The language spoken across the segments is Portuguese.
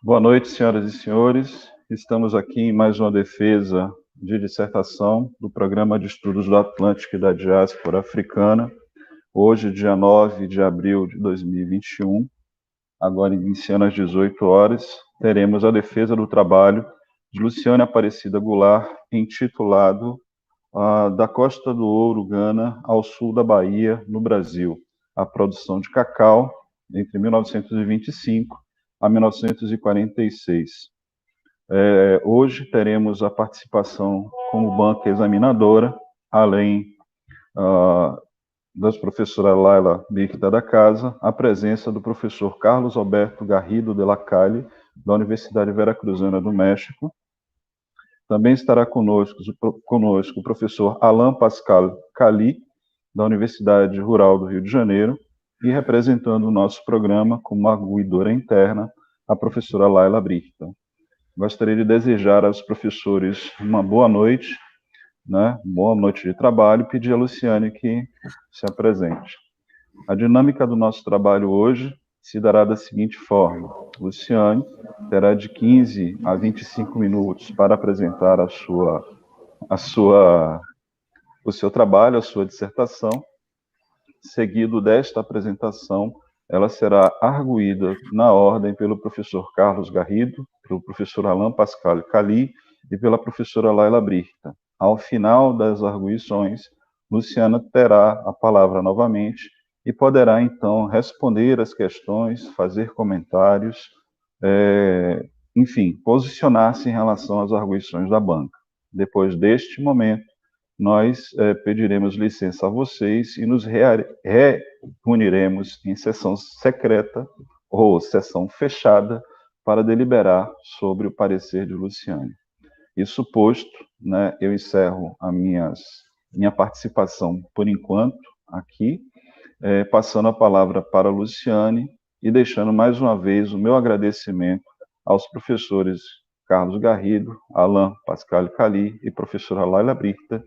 Boa noite, senhoras e senhores. Estamos aqui em mais uma defesa de dissertação do Programa de Estudos do Atlântico e da Diáspora Africana. Hoje, dia 9 de abril de 2021, agora iniciando às 18 horas, teremos a defesa do trabalho de Luciane Aparecida Goulart, intitulado Da Costa do Ouro, Gana, ao sul da Bahia, no Brasil, a produção de cacau entre 1925 a 1946. Hoje teremos a participação como banca examinadora, além das professoras Laila Birta da Casa, a presença do professor Carlos Alberto Garrido de la Calle, da Universidade Veracruzana do México. Também estará conosco o professor Alain Pascal Cali, da Universidade Rural do Rio de Janeiro, e representando o nosso programa como arguidora interna, a professora Laila Birta. Gostaria de desejar aos professores uma boa noite, né? Boa noite de trabalho, e pedir a Luciane que se apresente. A dinâmica do nosso trabalho hoje se dará da seguinte forma: Luciane terá de 15 a 25 minutos para apresentar o seu trabalho, a sua dissertação. Seguido desta apresentação, ela será arguída na ordem pelo professor Carlos Garrido, pelo professor Alain Pascal Cali e pela professora Laila Birta. Ao final das arguições, Luciana terá a palavra novamente e poderá, então, responder as questões, fazer comentários, enfim, posicionar-se em relação às arguições da banca. Depois deste momento, nós pediremos licença a vocês e nos reuniremos em sessão secreta ou sessão fechada para deliberar sobre o parecer de Luciane. Isso posto, né, eu encerro a minha participação por enquanto aqui, passando a palavra para a Luciane e deixando mais uma vez o meu agradecimento aos professores Carlos Garrido, Alain Pascal Cali e professora Laila Birta,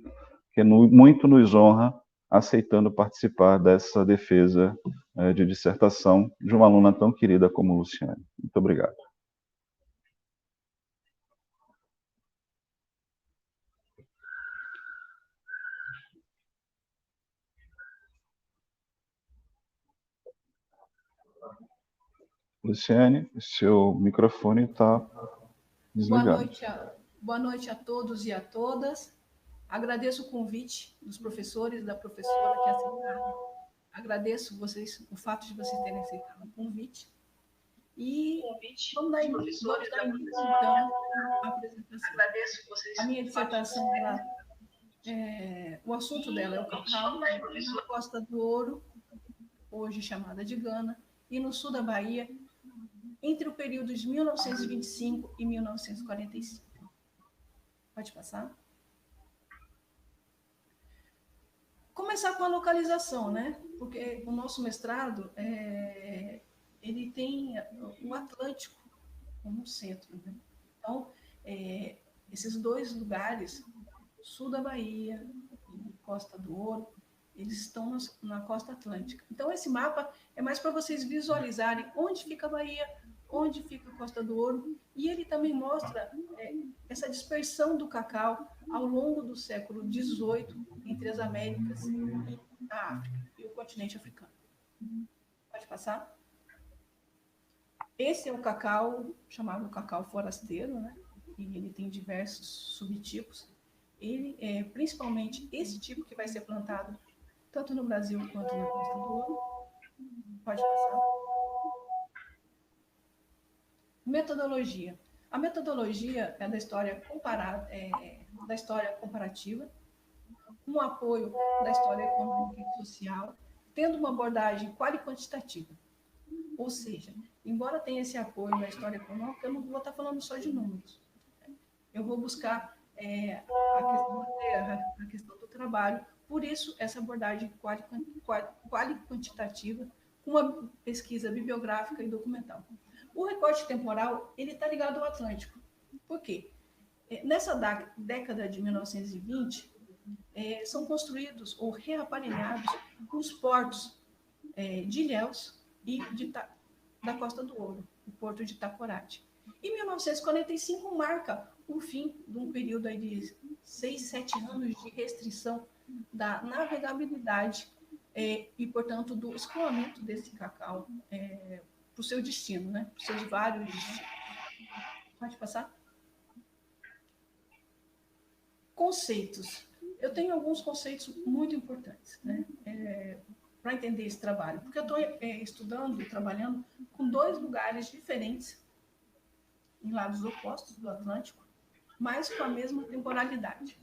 que muito nos honra aceitando participar dessa defesa de dissertação de uma aluna tão querida como Luciane. Muito obrigado. Luciane, seu microfone está desligado. Boa noite a todos e a todas. Agradeço o convite dos professores e da professora que aceitaram. Agradeço o fato de vocês terem aceitado o convite. E vamos dar início, então, à apresentação. A minha dissertação, o assunto dela é o cacau, na Costa do Ouro, hoje chamada de Gana, e no sul da Bahia, entre o período de 1925 e 1945. Pode passar? Começar com a localização, né? Porque o nosso mestrado, ele tem o Atlântico como centro, né? Então, esses dois lugares, sul da Bahia e Costa do Ouro, eles estão na costa atlântica. Então, esse mapa é mais para vocês visualizarem onde fica a Bahia, onde fica a Costa do Ouro, e ele também mostra essa dispersão do cacau ao longo do século XVIII entre as Américas e a África, e o continente africano. Pode passar? Esse é o cacau, chamado cacau forasteiro, né? E ele tem diversos subtipos. Ele é principalmente esse tipo que vai ser plantado tanto no Brasil quanto na Costa do Ouro. Pode passar. Metodologia. A metodologia é da história comparativa, um apoio da história econômica e social, tendo uma abordagem quali-quantitativa. Ou seja, embora tenha esse apoio da história econômica, eu não vou estar falando só de números. Eu vou buscar a questão do trabalho. Por isso, essa abordagem quali-quantitativa, com uma pesquisa bibliográfica e documental. O recorte temporal ele está ligado ao Atlântico. Por quê? Nessa década de 1920, são construídos ou reaparelhados os portos de Ilhéus e da Costa do Ouro, o porto de Itacorati. Em 1945 marca o fim de um período aí de 6, 7 anos de restrição da navegabilidade e, portanto, do escoamento desse cacau para o seu destino, né? Para os seus vários destinos. Pode passar? Conceitos. Eu tenho alguns conceitos muito importantes, né? Para entender esse trabalho, porque eu estou estudando e trabalhando com 2 lugares diferentes, em lados opostos do Atlântico, mas com a mesma temporalidade.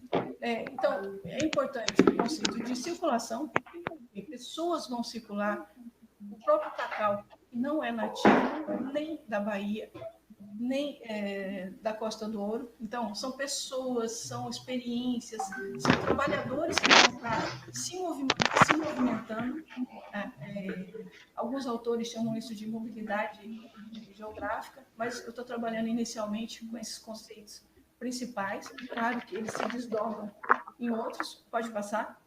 Então, é importante o conceito de circulação, que pessoas vão circular, o próprio cacau, que não é nativo nem da Bahia, nem da Costa do Ouro. Então, são pessoas, são experiências, são trabalhadores que vão estar se movimentando. Alguns autores chamam isso de mobilidade geográfica, mas eu estou trabalhando inicialmente com esses conceitos principais. Claro que eles se desdobram em outros. Pode passar.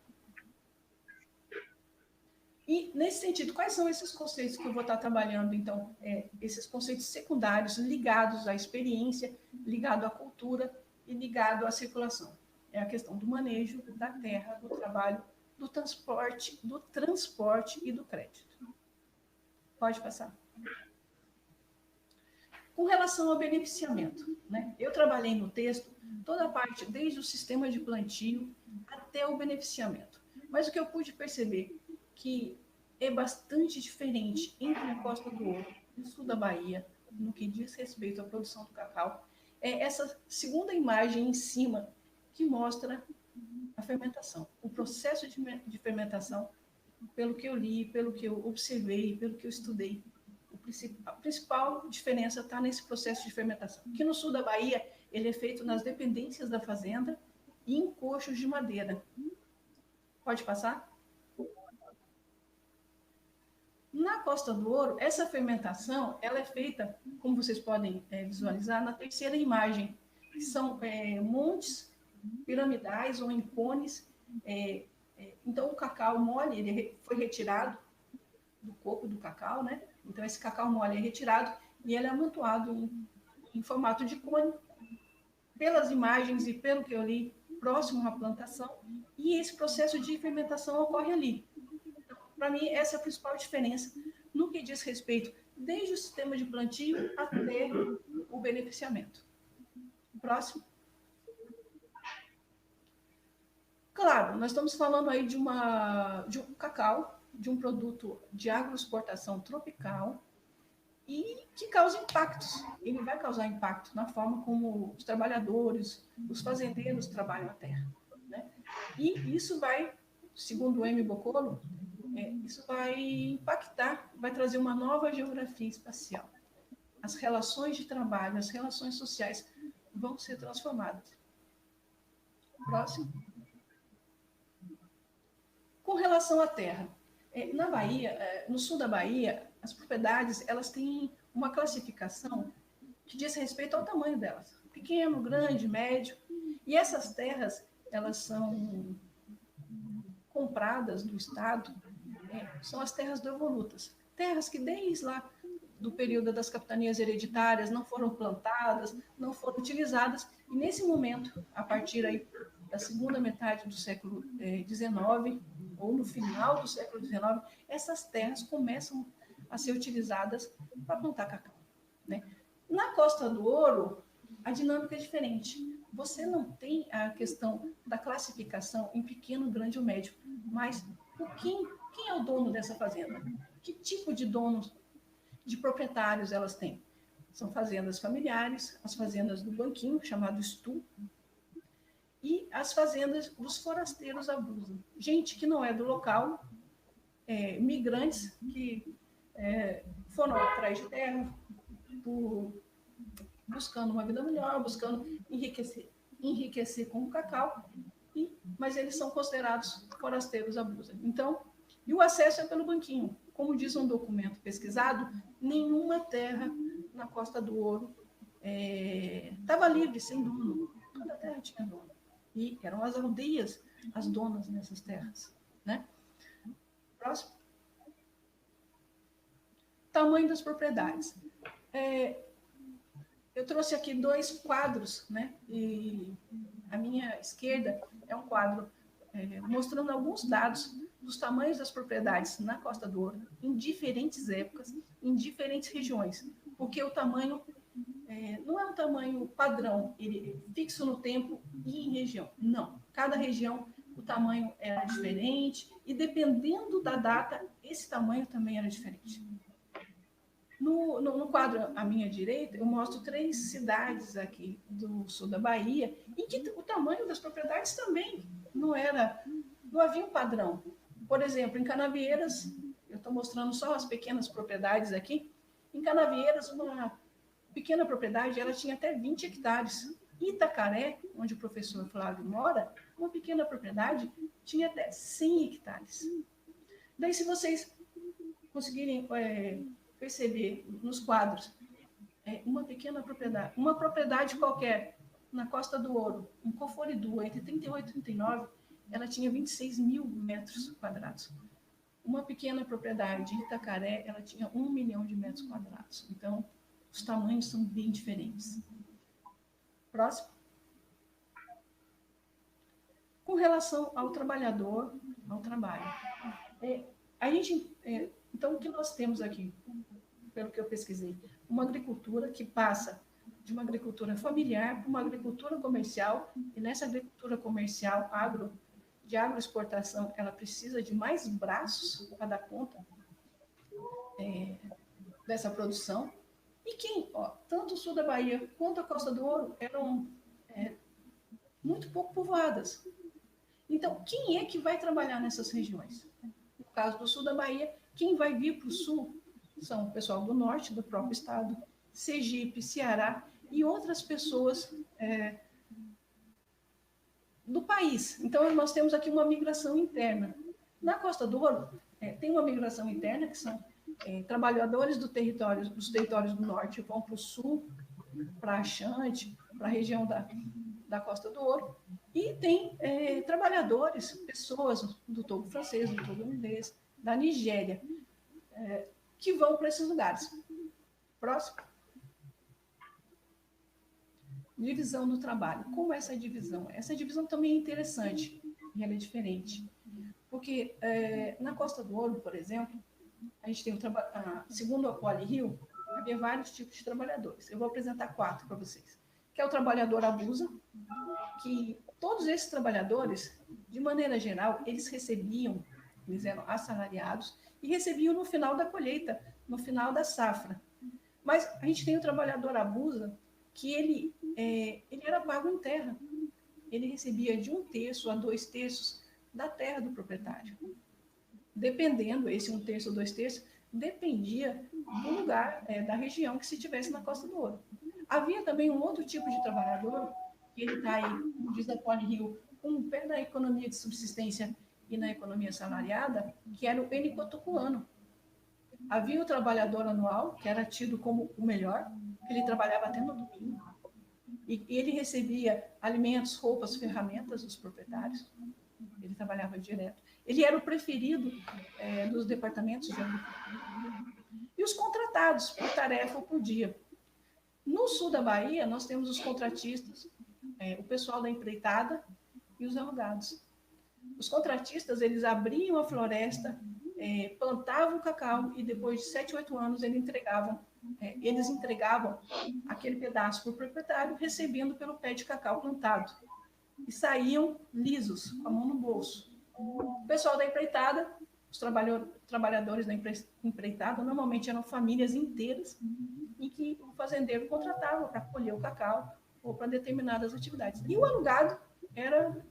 E, nesse sentido, quais são esses conceitos que eu vou estar trabalhando, então? Esses conceitos secundários ligados à experiência, ligado à cultura e ligado à circulação. É a questão do manejo da terra, do trabalho, do transporte e do crédito. Pode passar. Com relação ao beneficiamento, né? Eu trabalhei no texto toda a parte, desde o sistema de plantio até o beneficiamento. Mas o que eu pude perceber que é bastante diferente entre a Costa do Ouro e o sul da Bahia, no que diz respeito à produção do cacau, é essa segunda imagem em cima que mostra a fermentação, o processo de fermentação, pelo que eu li, pelo que eu observei, pelo que eu estudei. A principal diferença está nesse processo de fermentação, que no sul da Bahia ele é feito nas dependências da fazenda e em coxos de madeira. Pode passar? Na Costa do Ouro, essa fermentação ela é feita, como vocês podem visualizar, na terceira imagem, que são montes piramidais ou em cones. Então, o cacau mole ele foi retirado do coco do cacau, né? Então, esse cacau mole é retirado e ele é amontoado em formato de cone, pelas imagens e pelo que eu li, próximo à plantação, e esse processo de fermentação ocorre ali. Então, para mim, essa é a principal diferença no que diz respeito desde o sistema de plantio até o beneficiamento. Próximo. Claro, nós estamos falando aí de um cacau, de um produto de agroexportação tropical e que causa impactos. Ele vai causar impacto na forma como os trabalhadores, os fazendeiros trabalham a terra, né? E isso vai, segundo o M. Boccolo, isso vai impactar, vai trazer uma nova geografia espacial. As relações de trabalho, as relações sociais vão ser transformadas. Próximo. Com relação à terra, na Bahia, no sul da Bahia, as propriedades elas têm uma classificação que diz respeito ao tamanho delas, pequeno, grande, médio, e essas terras elas são compradas do Estado, são as terras devolutas, terras que desde lá do período das capitanias hereditárias não foram plantadas, não foram utilizadas, e nesse momento, a partir aí da segunda metade do século XIX, ou no final do século XIX, essas terras começam a ser utilizadas para plantar cacau, né? Na Costa do Ouro, a dinâmica é diferente. Você não tem a questão da classificação em pequeno, grande ou médio, mas quem é o dono dessa fazenda? Que tipo de donos, de proprietários elas têm? São fazendas familiares, as fazendas do banquinho, chamado estu, e as fazendas dos forasteiros abusam. Gente que não é do local, migrantes que foram atrás de terra, buscando uma vida melhor, buscando enriquecer com o cacau, mas eles são considerados forasteiros abusam. Então, e o acesso é pelo banquinho. Como diz um documento pesquisado, nenhuma terra na Costa do Ouro estava livre, sem dono. Toda terra tinha dono. E eram as aldeias as donas nessas terras, né? Próximo. tamanho das propriedades. Eu trouxe aqui 2 quadros, né? E à minha esquerda é um quadro mostrando alguns dados dos tamanhos das propriedades na Costa do Ouro, em diferentes épocas, em diferentes regiões, porque o tamanho não é um tamanho padrão, ele é fixo no tempo e em região. Não, cada região o tamanho era diferente e dependendo da data, esse tamanho também era diferente. No quadro à minha direita, eu mostro 3 cidades aqui do sul da Bahia, em que o tamanho das propriedades também não havia um padrão. Por exemplo, em Canavieiras, eu estou mostrando só as pequenas propriedades aqui. Em Canavieiras, uma pequena propriedade, ela tinha até 20 hectares. Itacaré, onde o professor Flávio mora, uma pequena propriedade tinha até 100 hectares. Daí, se vocês conseguirem perceber nos quadros, uma pequena propriedade, uma propriedade qualquer na Costa do Ouro, em Coforidu, entre 38 e 39, ela tinha 26 mil metros quadrados. Uma pequena propriedade de Itacaré, ela tinha 1 milhão de metros quadrados. Então, os tamanhos são bem diferentes. Próximo. Com relação ao trabalhador, ao trabalho. Então, o que nós temos aqui, pelo que eu pesquisei? Uma agricultura que passa de uma agricultura familiar para uma agricultura comercial, e nessa agricultura comercial, de agroexportação, ela precisa de mais braços para dar conta dessa produção. E tanto o sul da Bahia quanto a Costa do Ouro eram muito pouco povoadas. Então, quem é que vai trabalhar nessas regiões? No caso do sul da Bahia, quem vai vir para o sul são o pessoal do norte, do próprio estado, Sergipe, Ceará e outras pessoas do país. Então, nós temos aqui uma migração interna. Na Costa do Ouro, tem uma migração interna, que são trabalhadores dos territórios do norte vão para o sul, para Achante, para a região da Costa do Ouro, e tem trabalhadores, pessoas do Togo francês, do Togo inglês, da Nigéria, que vão para esses lugares. Próximo. Divisão do trabalho. Como é essa divisão? Essa divisão também é interessante e ela é diferente. Porque na Costa do Ouro, por exemplo, a gente tem segundo a PoliRio, havia vários tipos de trabalhadores. Eu vou apresentar 4 para vocês. Que é o trabalhador abusa, que todos esses trabalhadores, de maneira geral, eles eram assalariados e recebiam no final da colheita, no final da safra. Mas a gente tem o trabalhador abusa, que ele era pago em terra. Ele recebia de 1/3 a 2/3 da terra do proprietário. Dependendo, esse 1/3 ou 2/3, dependia do lugar, da região que se tivesse na Costa do Ouro. Havia também um outro tipo de trabalhador, que ele está aí, como diz a PoliRio, com um pé na economia de subsistência e na economia salariada, que era o enicotucuano. Havia o trabalhador anual, que era tido como o melhor, que ele trabalhava até no domingo, e ele recebia alimentos, roupas, ferramentas dos proprietários, ele trabalhava direto. Ele era o preferido dos departamentos de agricultura. E os contratados por tarefa ou por dia. No sul da Bahia, nós temos os contratistas, o pessoal da empreitada e os alugados. Os contratistas, eles abriam a floresta, plantavam o cacau e depois de 7, 8 anos eles entregavam aquele pedaço para o proprietário, recebendo pelo pé de cacau plantado. E saíam lisos, com a mão no bolso. O pessoal da empreitada, os trabalhadores da empreitada, normalmente eram famílias inteiras em que o fazendeiro contratava para colher o cacau ou para determinadas atividades. E o alugado era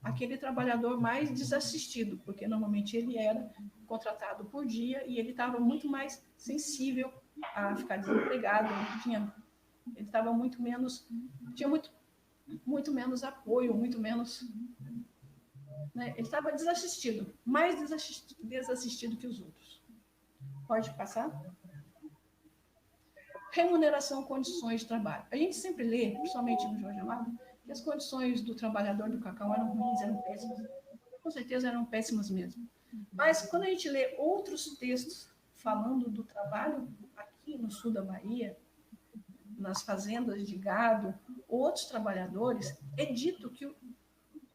aquele trabalhador mais desassistido, porque normalmente ele era contratado por dia e ele estava muito mais sensível a ficar desempregado, ele estava muito menos, tinha muito menos apoio, muito menos, né? Ele estava desassistido, mais desassistido que os outros. Pode passar? Remuneração, condições de trabalho. A gente sempre lê, principalmente no Jorge Amado, que as condições do trabalhador do cacau eram ruins, eram péssimas. Com certeza eram péssimas mesmo. Mas quando a gente lê outros textos falando do trabalho aqui no sul da Bahia, nas fazendas de gado, outros trabalhadores, é dito que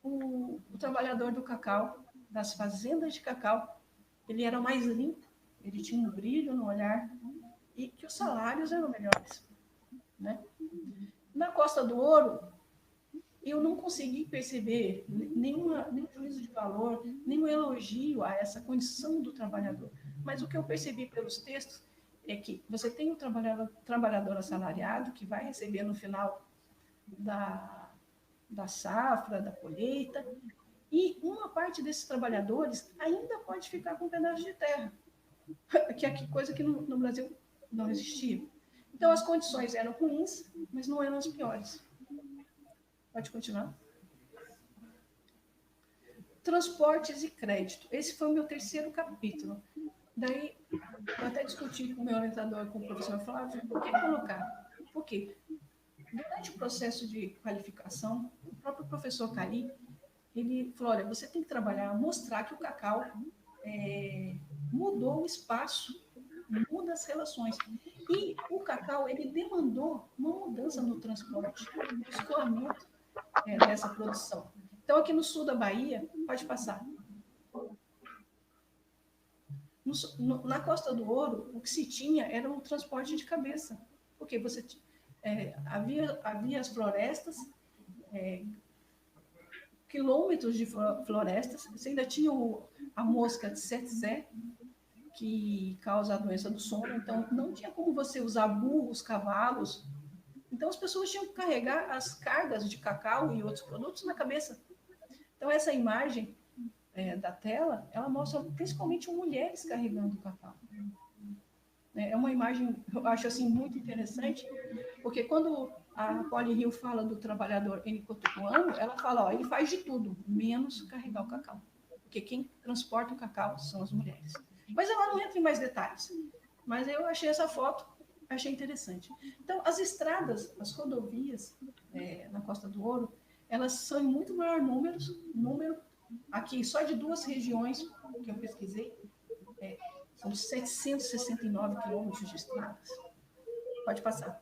o trabalhador do cacau, das fazendas de cacau, ele era mais limpo, ele tinha um brilho no olhar e que os salários eram melhores, né? Na Costa do Ouro, eu não consegui perceber nenhum juízo de valor, nenhum elogio a essa condição do trabalhador. Mas o que eu percebi pelos textos é que você tem o trabalhador assalariado, que vai receber no final da safra, da colheita, e uma parte desses trabalhadores ainda pode ficar com um pedaço de terra, que é coisa que no Brasil não existia. Então, as condições eram ruins, mas não eram as piores. Pode continuar. Transportes e crédito. Esse foi o meu terceiro capítulo. Daí, eu até discuti com o meu orientador, com o professor Flávio, por que colocar? Por quê? Durante o processo de qualificação, o próprio professor Cali, ele falou, olha, você tem que trabalhar, mostrar que o cacau mudou o espaço, muda as relações. E o cacau, ele demandou uma mudança no transporte, no escoamento dessa produção. Então, aqui no sul da Bahia, pode passar. Na Costa do Ouro, o que se tinha era um transporte de cabeça, porque você havia as florestas, quilômetros de florestas, você ainda tinha a mosca de tsetse, que causa a doença do sono, então não tinha como você usar burros, cavalos. Então as pessoas tinham que carregar as cargas de cacau e outros produtos na cabeça. Então essa imagem da tela, ela mostra principalmente mulheres carregando o cacau. É uma imagem, eu acho assim, muito interessante, porque quando a Polly Hill fala do trabalhador enicotuano, ela fala, ó, ele faz de tudo, menos carregar o cacau. Porque quem transporta o cacau são as mulheres. Mas ela não entra em mais detalhes. Mas eu achei essa foto, achei interessante. Então, as estradas, as rodovias na Costa do Ouro, elas são em muito maior número, aqui só de duas regiões que eu pesquisei, são 769 quilômetros de estradas. Pode passar.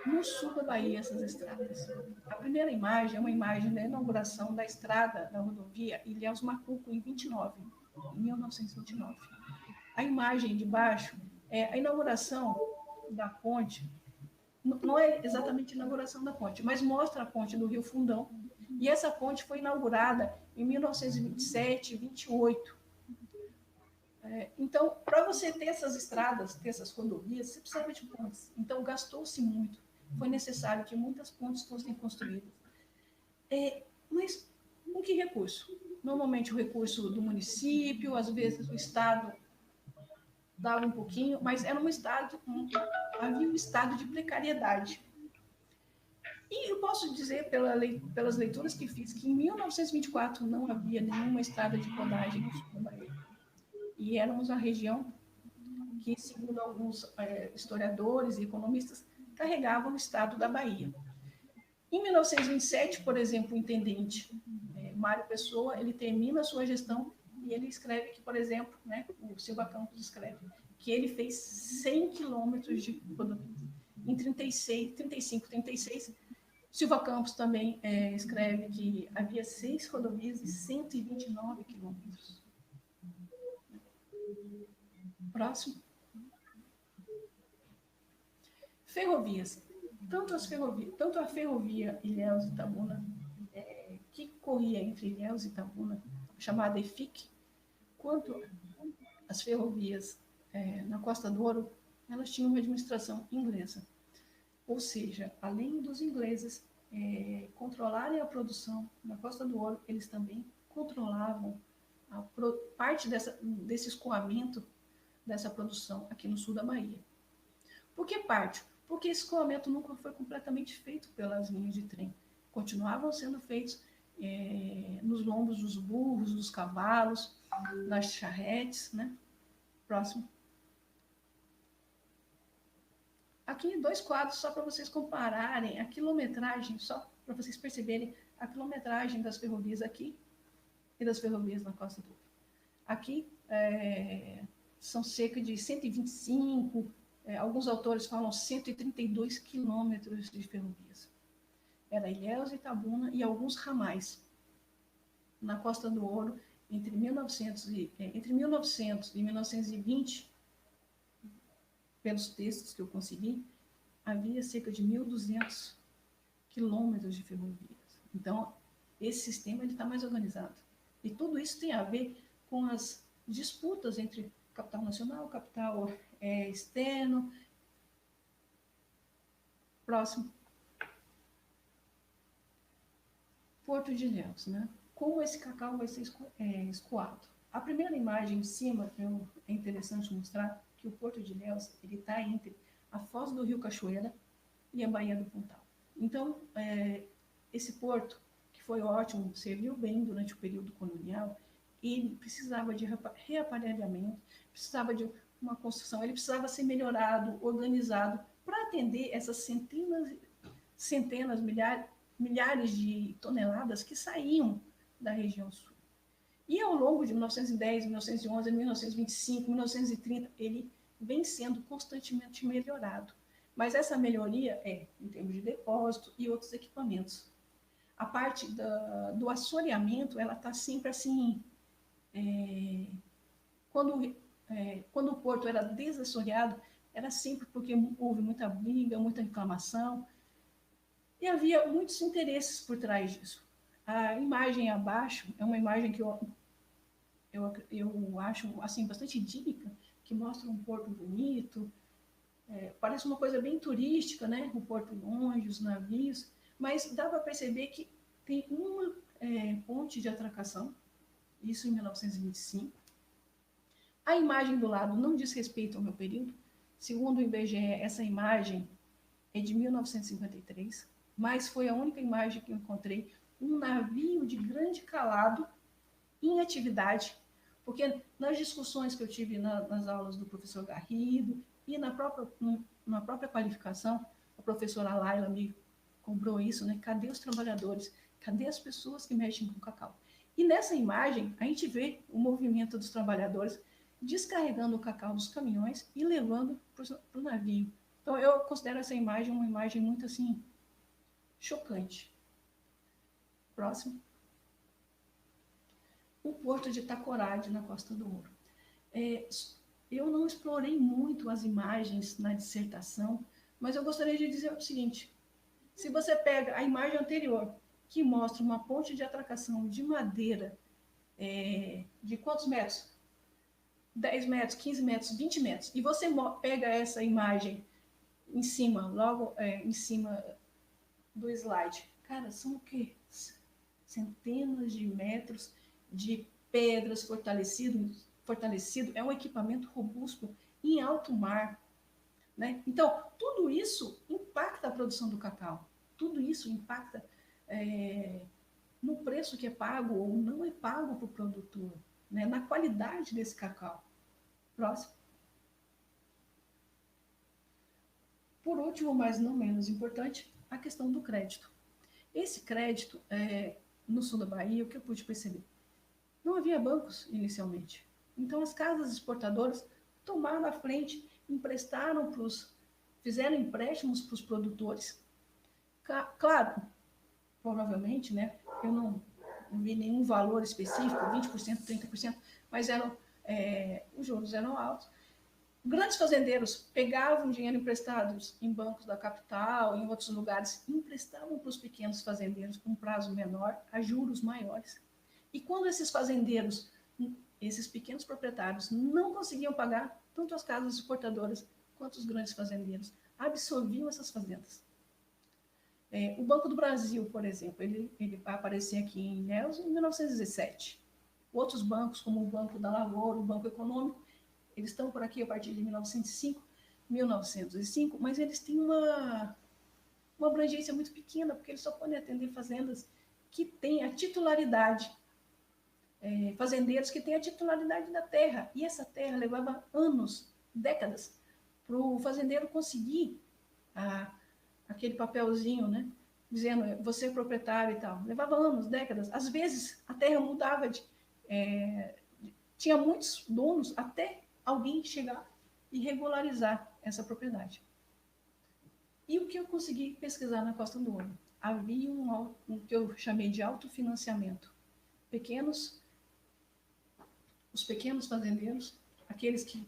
No sul da Bahia, essas estradas. A primeira imagem é uma imagem da inauguração da estrada da rodovia Ilhéus Macuco, em 1929. A imagem de baixo é a inauguração da ponte. Não é exatamente a inauguração da ponte, mas mostra a ponte do Rio Fundão. E essa ponte foi inaugurada em 1927, 28. Então, para você ter essas estradas, ter essas rodovias, você precisava de pontes. Então, gastou-se muito. Foi necessário que muitas pontes fossem construídas. Mas com que recurso? Normalmente o recurso do município, às vezes o Estado dava um pouquinho, mas era havia um estado de precariedade. E eu posso dizer, pelas leituras que fiz, que em 1924 não havia nenhuma estrada de rodagem no sul da Bahia. E éramos uma região que, segundo alguns historiadores e economistas, carregavam o estado da Bahia. Em 1927, por exemplo, o intendente Mário Pessoa, ele termina a sua gestão e ele escreve que, por exemplo, o Silva Campos escreve que ele fez 100 quilômetros de rodovia. Em 35, 36, Silva Campos também escreve que havia 6 rodovias e 129 quilômetros. Próximo. Ferrovias. Tanto a ferrovia Ilhéus e Itabuna, que corria entre Ilhéus e Itabuna, chamada EFIC, quanto as ferrovias na Costa do Ouro, elas tinham uma administração inglesa. Ou seja, além dos ingleses controlarem a produção na Costa do Ouro, eles também controlavam parte desse escoamento dessa produção aqui no sul da Bahia. Por que parte? Porque esse escoamento nunca foi completamente feito pelas linhas de trem. Continuavam sendo feitos nos lombos dos burros, dos cavalos, nas charretes, né? Próximo. Aqui 2 quadros só para vocês compararem a quilometragem, só para vocês perceberem a quilometragem das ferrovias aqui e das ferrovias na Costa do Ouro. Aqui são cerca de 125, alguns autores falam 132 quilômetros de ferrovias. Era Ilhéus, Itabuna e alguns ramais. Na Costa do Ouro, entre 1900 e 1920, pelos textos que eu consegui, havia cerca de 1.200 quilômetros de ferrovias. Então, esse sistema está mais organizado. E tudo isso tem a ver com as disputas entre capital nacional, capital externo. Próximo. Porto de Ilhéus, né? Como esse cacau vai ser escoado. A primeira imagem em cima, é interessante mostrar que o Porto de Ilhéus está entre a foz do Rio Cachoeira e a Baía do Pontal. Então, esse porto, que foi ótimo, serviu bem durante o período colonial, ele precisava de reaparelhamento, precisava de uma construção, ele precisava ser melhorado, organizado, para atender essas centenas, milhares de toneladas que saíam da região sul. E ao longo de 1910, 1911, 1925, 1930, ele vem sendo constantemente melhorado. Mas essa melhoria é em termos de depósito e outros equipamentos. A parte do assoreamento, ela está sempre assim... Quando o porto era desassoreado, era sempre porque houve muita briga, muita reclamação, e havia muitos interesses por trás disso. A imagem abaixo é uma imagem que eu acho assim, bastante idílica, que mostra um porto bonito, parece uma coisa bem turística, né? O porto longe, os navios, mas dá para perceber que tem uma ponte de atracação, isso em 1925. A imagem do lado não diz respeito ao meu período. Segundo o IBGE, essa imagem é de 1953, mas foi a única imagem que eu encontrei um navio de grande calado em atividade, porque nas discussões que eu tive nas aulas do professor Garrido e na própria qualificação, a professora Laila me cobrou isso, né? Cadê os trabalhadores? Cadê as pessoas que mexem com cacau? E nessa imagem, a gente vê o movimento dos trabalhadores descarregando o cacau dos caminhões e levando para o navio. Então, eu considero essa imagem uma imagem muito, assim, chocante. Próximo. O porto de Tacoradi, na Costa do Ouro. Eu não explorei muito as imagens na dissertação, mas eu gostaria de dizer o seguinte. Se você pega a imagem anterior, que mostra uma ponte de atracação de madeira, de quantos metros? 10 metros, 15 metros, 20 metros. E você pega essa imagem em cima, logo em cima do slide. Cara, são o quê? Centenas de metros de pedras fortalecido. É um equipamento robusto em alto mar. Né? Então, tudo isso impacta a produção do cacau. Tudo isso impacta no preço que é pago ou não é pago para o produtor, né? Na qualidade desse cacau. Próximo. Por último, mas não menos importante, a questão do crédito. Esse crédito, no sul da Bahia, o que eu pude perceber? Não havia bancos inicialmente. Então, as casas exportadoras tomaram a frente, fizeram empréstimos para os produtores. Claro, provavelmente, né, eu não vi nenhum valor específico, 20%, 30%, mas os juros eram altos. Grandes fazendeiros pegavam dinheiro emprestado em bancos da capital, em outros lugares, emprestavam para os pequenos fazendeiros com prazo menor, a juros maiores. E quando esses fazendeiros, esses pequenos proprietários, não conseguiam pagar, tanto as casas exportadoras quanto os grandes fazendeiros absorviam essas fazendas. O Banco do Brasil, por exemplo, ele vai aparecer aqui em Ilhéus em 1917. Outros bancos, como o Banco da Lavoura, o Banco Econômico, eles estão por aqui a partir de 1905, mas eles têm uma abrangência muito pequena, porque eles só podem atender fazendas que têm a titularidade, fazendeiros que têm a titularidade da terra. E essa terra levava anos, décadas, para o fazendeiro conseguir aquele papelzinho, né? Dizendo, você é proprietário e tal. Levava anos, décadas. Às vezes, a terra mudava tinha muitos donos até alguém chegar e regularizar essa propriedade. E o que eu consegui pesquisar na Costa do Ouro? Havia um que eu chamei de autofinanciamento. Os pequenos fazendeiros, aqueles que,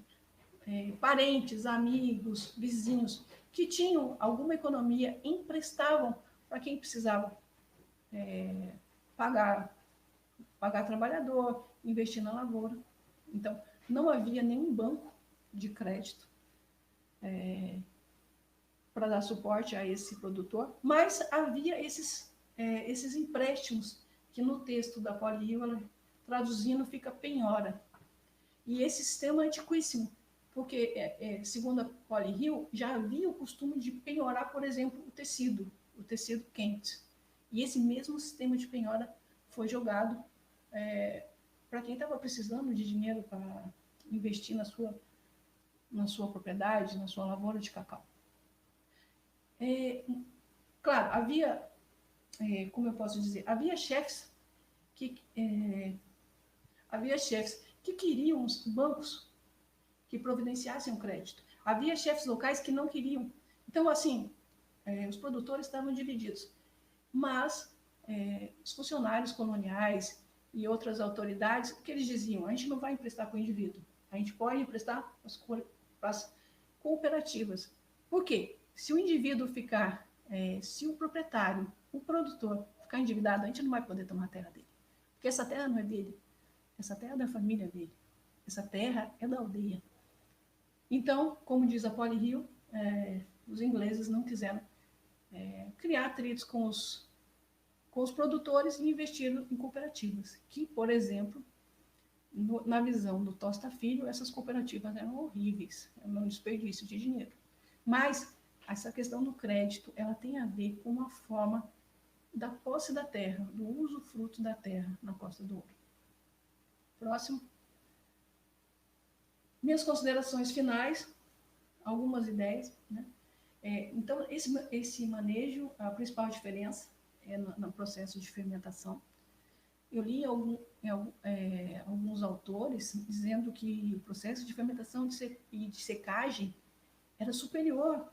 parentes, amigos, vizinhos, que tinham alguma economia, emprestavam para quem precisava pagar trabalhador, investir na lavoura. Então, não havia nenhum banco de crédito para dar suporte a esse produtor, mas havia esses empréstimos que no texto da Poli-Rio, traduzindo, fica penhora. E esse sistema é antiquíssimo, porque, segundo a Poli-Rio, já havia o costume de penhorar, por exemplo, o tecido quente. E esse mesmo sistema de penhora foi jogado para quem estava precisando de dinheiro para investir na sua propriedade, na sua lavoura de cacau. Claro, havia, como eu posso dizer, havia chefes que queriam os bancos que providenciassem o crédito. Havia chefes locais que não queriam. Então, assim, os produtores estavam divididos. Mas os funcionários coloniais e outras autoridades, o que eles diziam? A gente não vai emprestar para o indivíduo. A gente pode emprestar para as cooperativas. Por quê? Se o indivíduo ficar, se o proprietário, o produtor, ficar endividado, a gente não vai poder tomar a terra dele. Porque essa terra não é dele. Essa terra é da família dele. Essa terra é da aldeia. Então, como diz a Poli-Rio, os ingleses não quiseram criar atritos com os produtores e investiram em cooperativas, que, por exemplo, na visão do Tosta Filho, essas cooperativas eram horríveis, era um desperdício de dinheiro. Mas essa questão do crédito, ela tem a ver com uma forma da posse da terra, do usufruto da terra na Costa do Ouro. Próximo. Minhas considerações finais, algumas ideias, né? Então, esse manejo, a principal diferença é no processo de fermentação. Eu li alguns autores dizendo que o processo de fermentação e de secagem era superior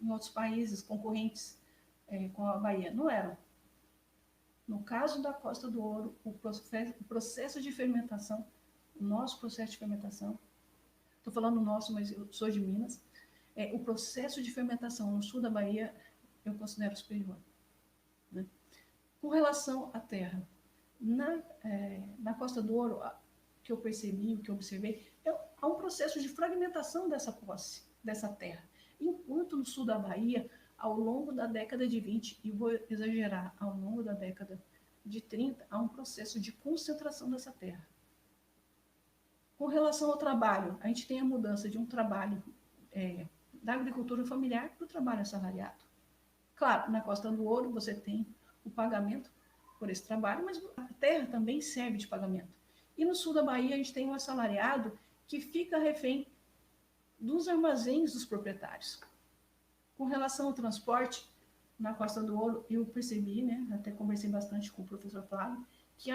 em outros países concorrentes com a Bahia. Não eram. No caso da Costa do Ouro, o processo de fermentação, o nosso processo de fermentação, estou falando nosso, mas eu sou de Minas, o processo de fermentação no sul da Bahia eu considero superior. Né? Com relação à terra, na Costa do Ouro, que eu percebi, o que eu observei, há um processo de fragmentação dessa posse, dessa terra. Enquanto no sul da Bahia, ao longo da década de 20, e vou exagerar, ao longo da década de 30, há um processo de concentração dessa terra. Com relação ao trabalho, a gente tem a mudança de um trabalho da agricultura familiar para o trabalho assalariado. Claro, na Costa do Ouro você tem o pagamento por esse trabalho, mas a terra também serve de pagamento. E no sul da Bahia a gente tem um assalariado que fica refém dos armazéns dos proprietários. Com relação ao transporte, na Costa do Ouro, eu percebi, né, até conversei bastante com o professor Flávio, que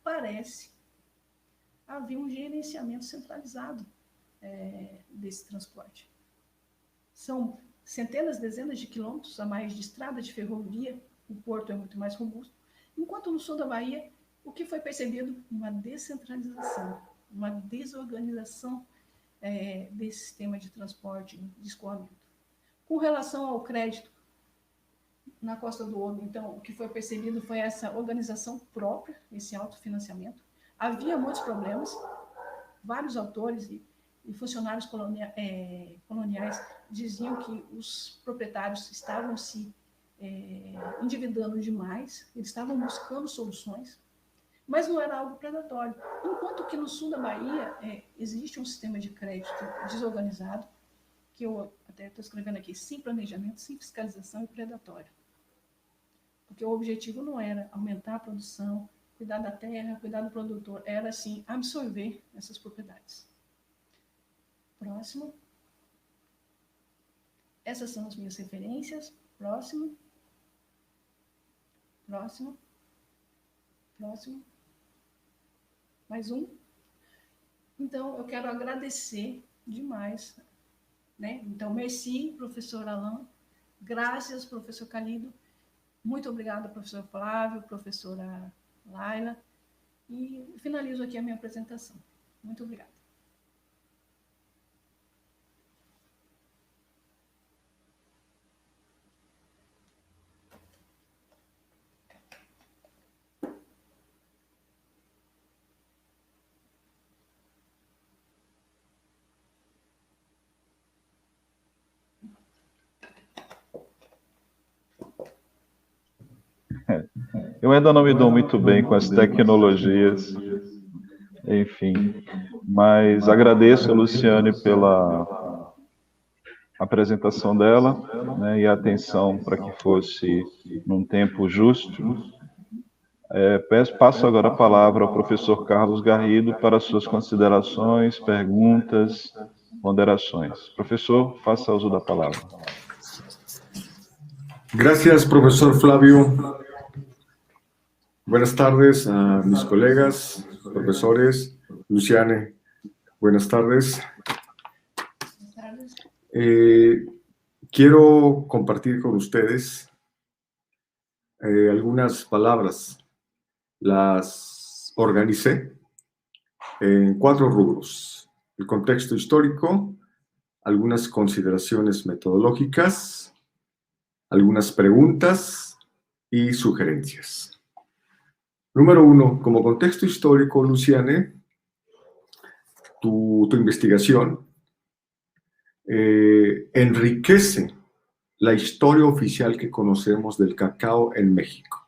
parece haver um gerenciamento centralizado desse transporte. São centenas, dezenas de quilômetros a mais de estrada de ferrovia, o porto é muito mais robusto, enquanto no sul da Bahia, o que foi percebido? Uma descentralização, uma desorganização desse sistema de transporte, de escoamento. Com relação ao crédito, na Costa do Ouro, então, o que foi percebido foi essa organização própria, esse autofinanciamento. Havia muitos problemas, vários autores e funcionários coloniais diziam que os proprietários estavam se endividando demais, eles estavam buscando soluções, mas não era algo predatório. Enquanto que no sul da Bahia existe um sistema de crédito desorganizado, que eu até estou escrevendo aqui, sem planejamento, sem fiscalização e predatório. Porque o objetivo não era aumentar a produção, cuidar da terra, cuidar do produtor, era, sim, absorver essas propriedades. Próximo. Essas são as minhas referências. Próximo. Próximo. Próximo. Mais um. Então, eu quero agradecer demais, né? Então, merci, professor Alain. Graças, professor Calido. Muito obrigada, professor Flávio, professora Laila. E finalizo aqui a minha apresentação. Muito obrigada. Eu ainda não me dou muito bem com as tecnologias, enfim, mas agradeço a Luciane pela apresentação dela, né, e a atenção para que fosse num tempo justo. Passo agora a palavra ao professor Carlos Garrido para suas considerações, perguntas, ponderações. Professor, faça uso da palavra. Gracias, profesor Flavio. Buenas tardes a mis colegas, profesores. Luciane, buenas tardes. Quiero compartir con ustedes algunas palabras. Las organicé en 4 rubros: el contexto histórico, algunas consideraciones metodológicas, algunas preguntas y sugerencias. Número 1, como contexto histórico, Luciane, tu investigación enriquece la historia oficial que conocemos del cacao en México.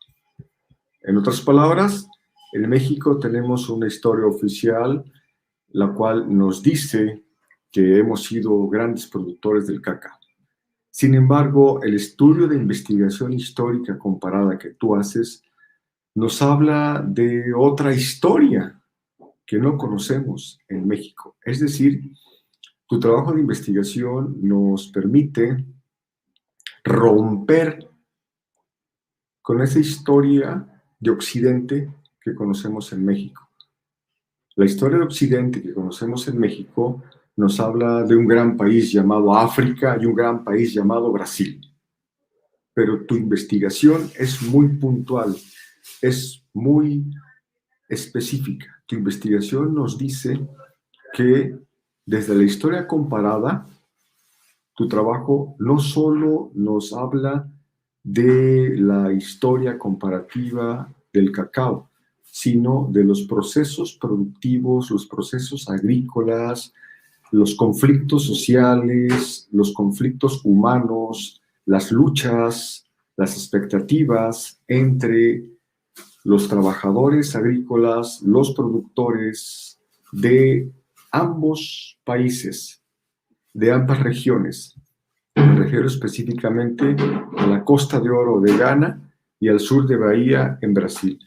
En otras palabras, en México tenemos una historia oficial la cual nos dice que hemos sido grandes productores del cacao. Sin embargo, el estudio de investigación histórica comparada que tú haces nos habla de otra historia que no conocemos en México. Es decir, tu trabajo de investigación nos permite romper con esa historia de Occidente que conocemos en México. La historia de Occidente que conocemos en México nos habla de un gran país llamado África y un gran país llamado Brasil. Pero tu investigación es muy puntual, es muy específica. Tu investigación nos dice que desde la historia comparada, tu trabajo no solo nos habla de la historia comparativa del cacao, sino de los procesos productivos, los procesos agrícolas, los conflictos sociales, los conflictos humanos, las luchas, las expectativas entre los trabajadores agrícolas, los productores de ambos países, de ambas regiones. Me refiero específicamente a la Costa de Oro de Ghana y al sur de Bahía en Brasil.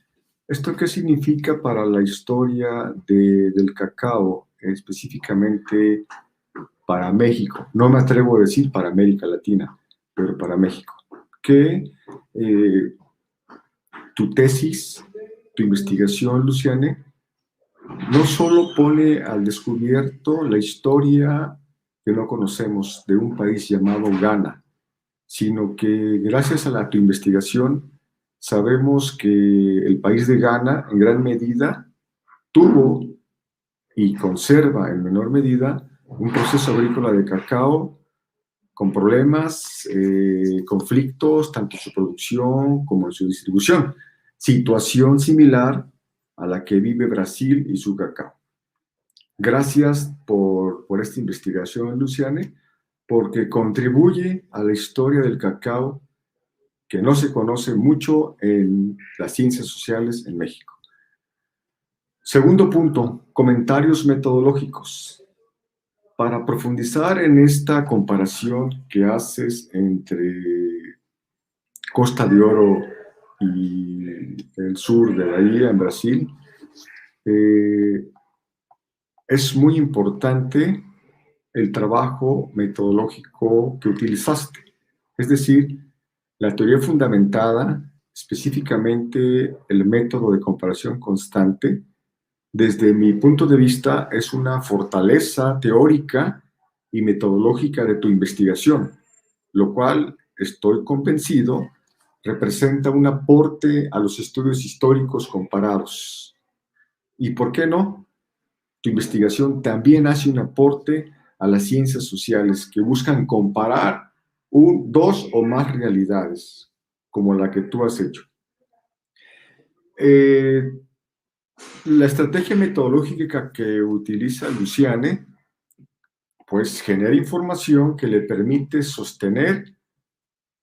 ¿Esto qué significa para la historia del cacao, específicamente para México? No me atrevo a decir para América Latina, pero para México. Que tu tesis, tu investigación, Luciane, no solo pone al descubierto la historia que no conocemos de un país llamado Ghana, sino que gracias a tu investigación sabemos que el país de Ghana en gran medida tuvo y conserva en menor medida un proceso agrícola de cacao con problemas, conflictos, tanto en su producción como en su distribución. Situación similar a la que vive Brasil y su cacao. Gracias por esta investigación, Luciane, porque contribuye a la historia del cacao que no se conoce mucho en las ciencias sociales en México. Segundo punto, comentarios metodológicos. Para profundizar en esta comparación que haces entre Costa de Oro y el sur de Bahía en Brasil, es muy importante el trabajo metodológico que utilizaste. Es decir, la teoría fundamentada, específicamente el método de comparación constante, desde mi punto de vista, es una fortaleza teórica y metodológica de tu investigación, lo cual, estoy convencido, representa un aporte a los estudios históricos comparados. ¿Y por qué no? Tu investigación también hace un aporte a las ciencias sociales que buscan comparar dos o más realidades, como la que tú has hecho. La estrategia metodológica que utiliza Luciane, pues genera información que le permite sostener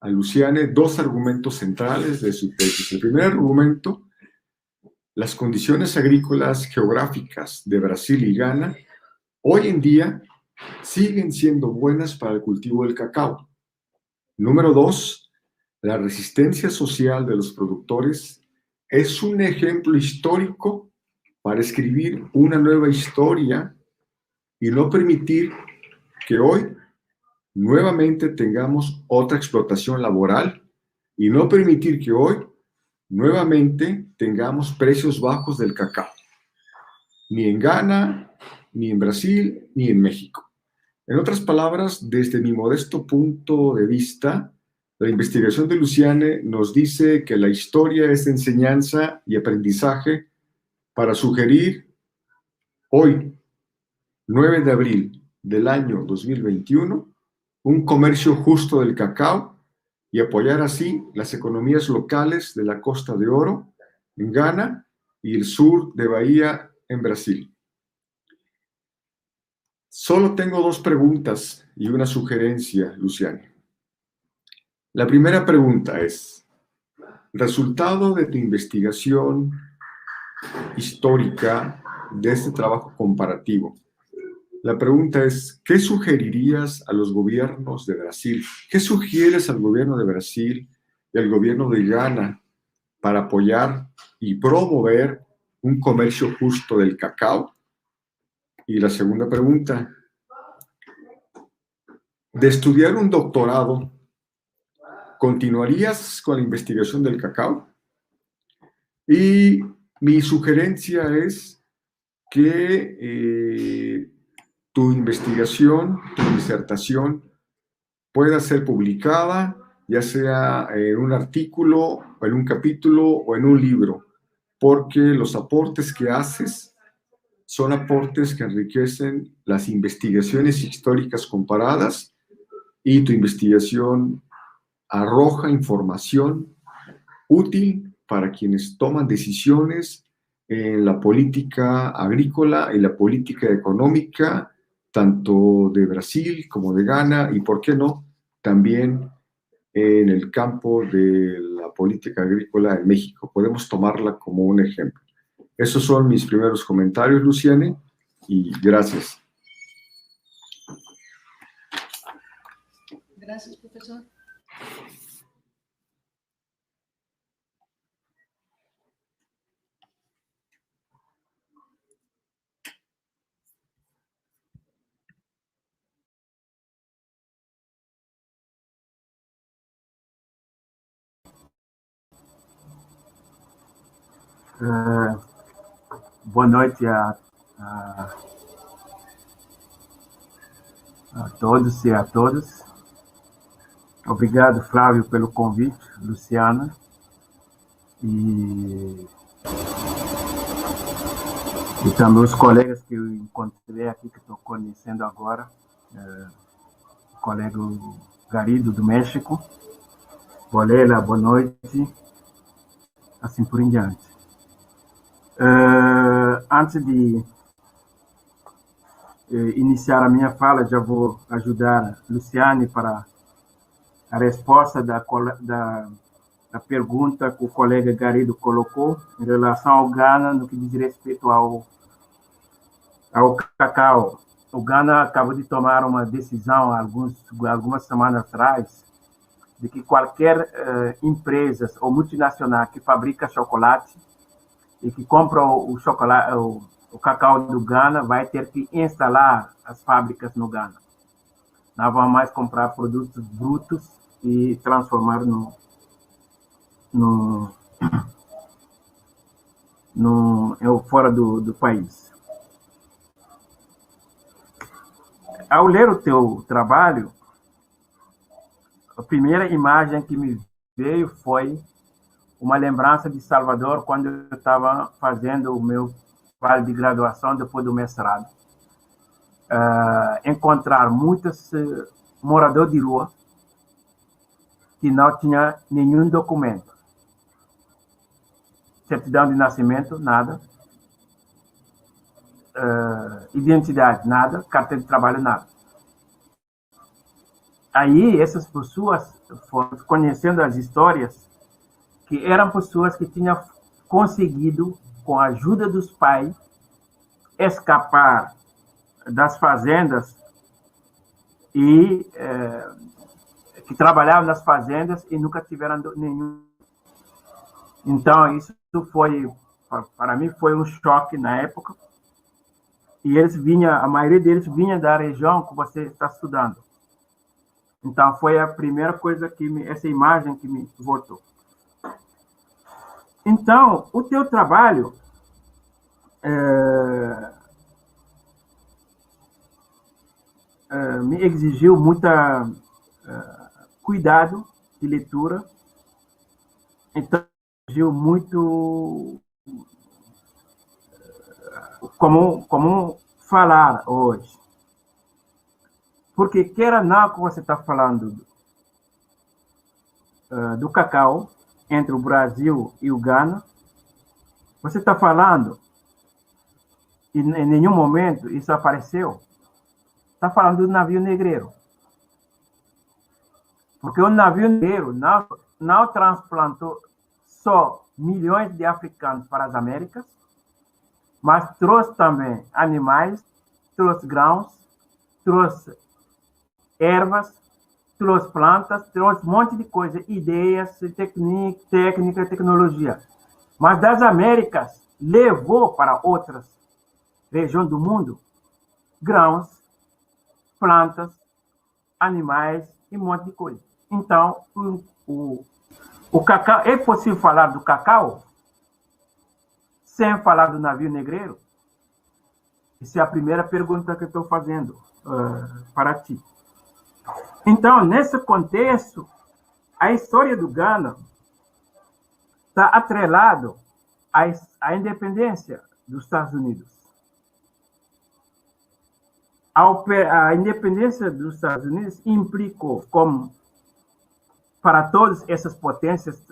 a Luciane dos argumentos centrales de su tesis. El primer argumento: las condiciones agrícolas geográficas de Brasil y Ghana hoy en día siguen siendo buenas para el cultivo del cacao. Número dos, la resistencia social de los productores es un ejemplo histórico para escribir una nueva historia y no permitir que hoy nuevamente tengamos otra explotación laboral y no permitir que hoy nuevamente tengamos precios bajos del cacao, ni en Ghana, ni en Brasil, ni en México. En otras palabras, desde mi modesto punto de vista, la investigación de Luciane nos dice que la historia es enseñanza y aprendizaje para sugerir hoy, 9 de abril del año 2021, un comercio justo del cacao y apoyar así las economías locales de la Costa de Oro en Ghana y el sur de Bahía en Brasil. Solo tengo dos preguntas y una sugerencia, Luciane. La primera pregunta es: resultado de tu investigación histórica de este trabajo comparativo. La pregunta es: ¿qué sugerirías a los gobiernos de Brasil? ¿Qué sugieres al gobierno de Brasil y al gobierno de Ghana para apoyar y promover un comercio justo del cacao? Y la segunda pregunta: de estudiar un doctorado, ¿continuarías con la investigación del cacao? Y mi sugerencia es que tu investigación, tu disertación, pueda ser publicada, ya sea en un artículo, o en un capítulo, o en un libro, porque los aportes que haces son aportes que enriquecen las investigaciones históricas comparadas, y tu investigación arroja información útil para quienes toman decisiones en la política agrícola y la política económica, tanto de Brasil como de Ghana, y por qué no, también en el campo de la política agrícola en México. Podemos tomarla como un ejemplo. Esos son mis primeros comentarios, Luciane, y gracias. Gracias, profesor. Boa noite a todos e a todas. Obrigado, Flávio, pelo convite, Luciana. E também os colegas que eu encontrei aqui, que estou conhecendo agora. O colega Garido, do México. Bolela, boa noite. Assim por em diante. Antes de iniciar a minha fala, já vou ajudar Luciane para a resposta da pergunta que o colega Garido colocou em relação ao Ghana no que diz respeito ao cacau. O Ghana acabou de tomar uma decisão algumas semanas atrás de que qualquer empresa ou multinacional que fabrica chocolate e que compra o chocolate, o cacau do Ghana, vai ter que instalar as fábricas no Ghana. Não vão mais comprar produtos brutos e fora do país. Ao ler o teu trabalho, a primeira imagem que me veio foi uma lembrança de Salvador quando eu estava fazendo o meu trabalho de graduação depois do mestrado. Encontrar muitos moradores de rua que não tinham nenhum documento. Certidão de nascimento, nada. Identidade, nada. Carteira de trabalho, nada. Aí, essas pessoas foram conhecendo as histórias que eram pessoas que tinham conseguido, com a ajuda dos pais, escapar das fazendas e que trabalhavam nas fazendas e nunca tiveram nenhum. Então, isso foi, para mim, foi um choque na época. E a maioria deles vinha da região que você está estudando. Então, foi a primeira coisa essa imagem que me voltou. Então, o teu trabalho me exigiu muita cuidado de leitura. Então, exigiu muito como falar hoje. Porque, queira não, que você está falando do cacau entre o Brasil e o Ghana, você está falando, e em nenhum momento isso apareceu, está falando do navio negreiro. Porque o navio negreiro não transplantou só milhões de africanos para as Américas, mas trouxe também animais, trouxe grãos, trouxe ervas, trouxe plantas, trouxe um monte de coisa, ideias, técnica, tecnologia. Mas das Américas, levou para outras regiões do mundo grãos, plantas, animais e um monte de coisa. Então, o cacau, é possível falar do cacau sem falar do navio negreiro? Essa é a primeira pergunta que eu estou fazendo para ti. Então, nesse contexto, a história do Ghana está atrelado à independência dos Estados Unidos. A independência dos Estados Unidos implicou, como para todas essas potências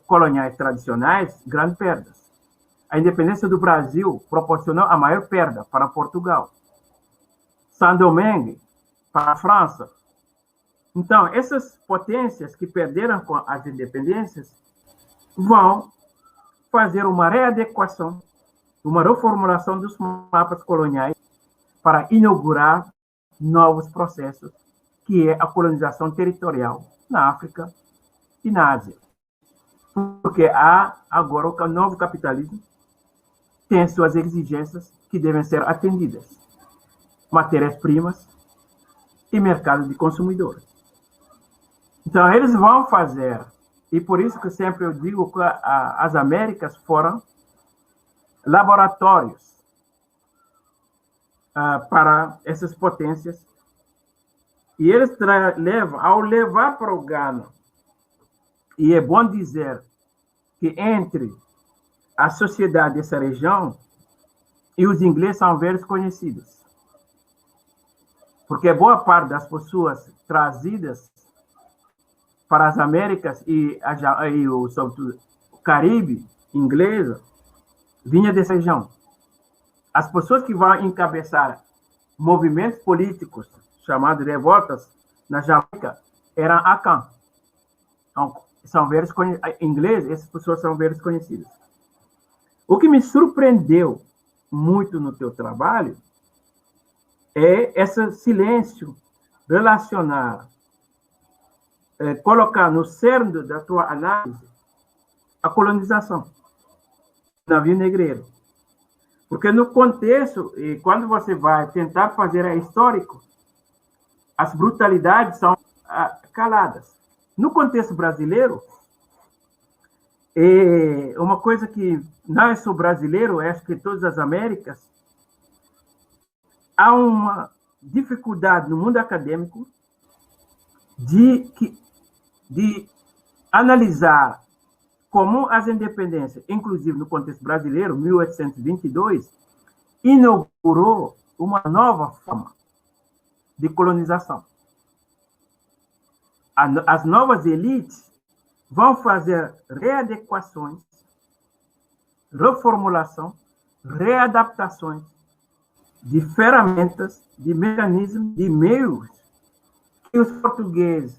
coloniais tradicionais, grandes perdas. A independência do Brasil proporcionou a maior perda para Portugal. Saint-Domingue para a França. Então, essas potências que perderam com as independências vão fazer uma readequação, uma reformulação dos mapas coloniais para inaugurar novos processos, que é a colonização territorial na África e na Ásia. Porque há agora o novo capitalismo tem suas exigências que devem ser atendidas. Matérias-primas e mercado de consumidores. Então, eles vão fazer, e por isso que sempre eu digo que as Américas foram laboratórios para essas potências, e eles ao levar para o Ghana, e é bom dizer que entre a sociedade dessa região e os ingleses são velhos conhecidos, porque boa parte das pessoas trazidas para as Américas e sobretudo, o Caribe inglês vinha dessa região. As pessoas que vão encabeçar movimentos políticos chamados revoltas na Jamaica eram Akan. Então, são velhos ingleses, essas pessoas são velhos conhecidas. O que me surpreendeu muito no teu trabalho é esse silêncio relacionar, colocar no cerne da tua análise a colonização, o navio negreiro. Porque no contexto, e quando você vai tentar fazer histórico, as brutalidades são caladas. No contexto brasileiro, E uma coisa que não é só brasileiro, acho que em todas as Américas, há uma dificuldade no mundo acadêmico de analisar como as independências, inclusive no contexto brasileiro, 1822, inaugurou uma nova forma de colonização. As novas elites vão fazer readequações, reformulação, readaptações de ferramentas, de mecanismos, de meios que os portugueses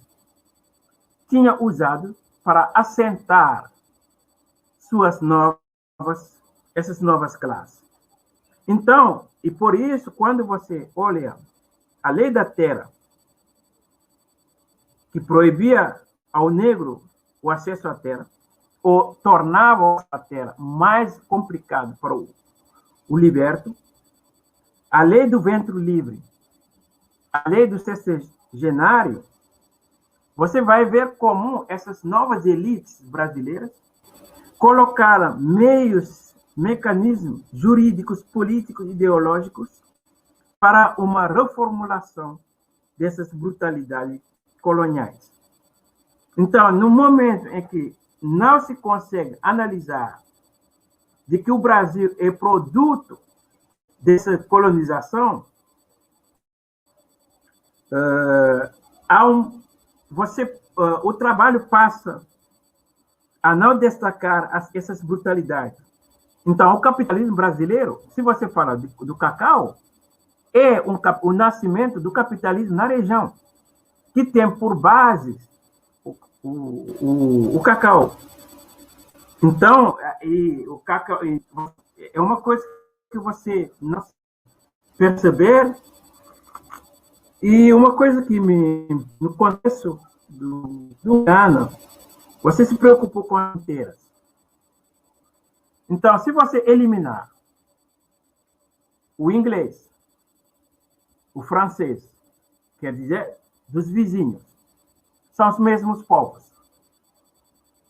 tinham usado para assentar essas novas classes. Então, e por isso, quando você olha a lei da terra, que proibia ao negro o acesso à terra, ou tornava a terra mais complicado para o liberto, a lei do ventre livre, a lei do sexagenário, você vai ver como essas novas elites brasileiras colocaram meios, mecanismos jurídicos, políticos, ideológicos para uma reformulação dessas brutalidades coloniais. Então, no momento em que não se consegue analisar de que o Brasil é produto dessa colonização, o trabalho passa a não destacar essas brutalidades. Então, o capitalismo brasileiro, se você fala do cacau, é o nascimento do capitalismo na região, que tem por base o cacau. Então, o cacau é uma coisa que você não perceber, e uma coisa que no contexto do Ghana, você se preocupou com as fronteiras. Então, se você eliminar o inglês, o francês, quer dizer, dos vizinhos, são os mesmos povos.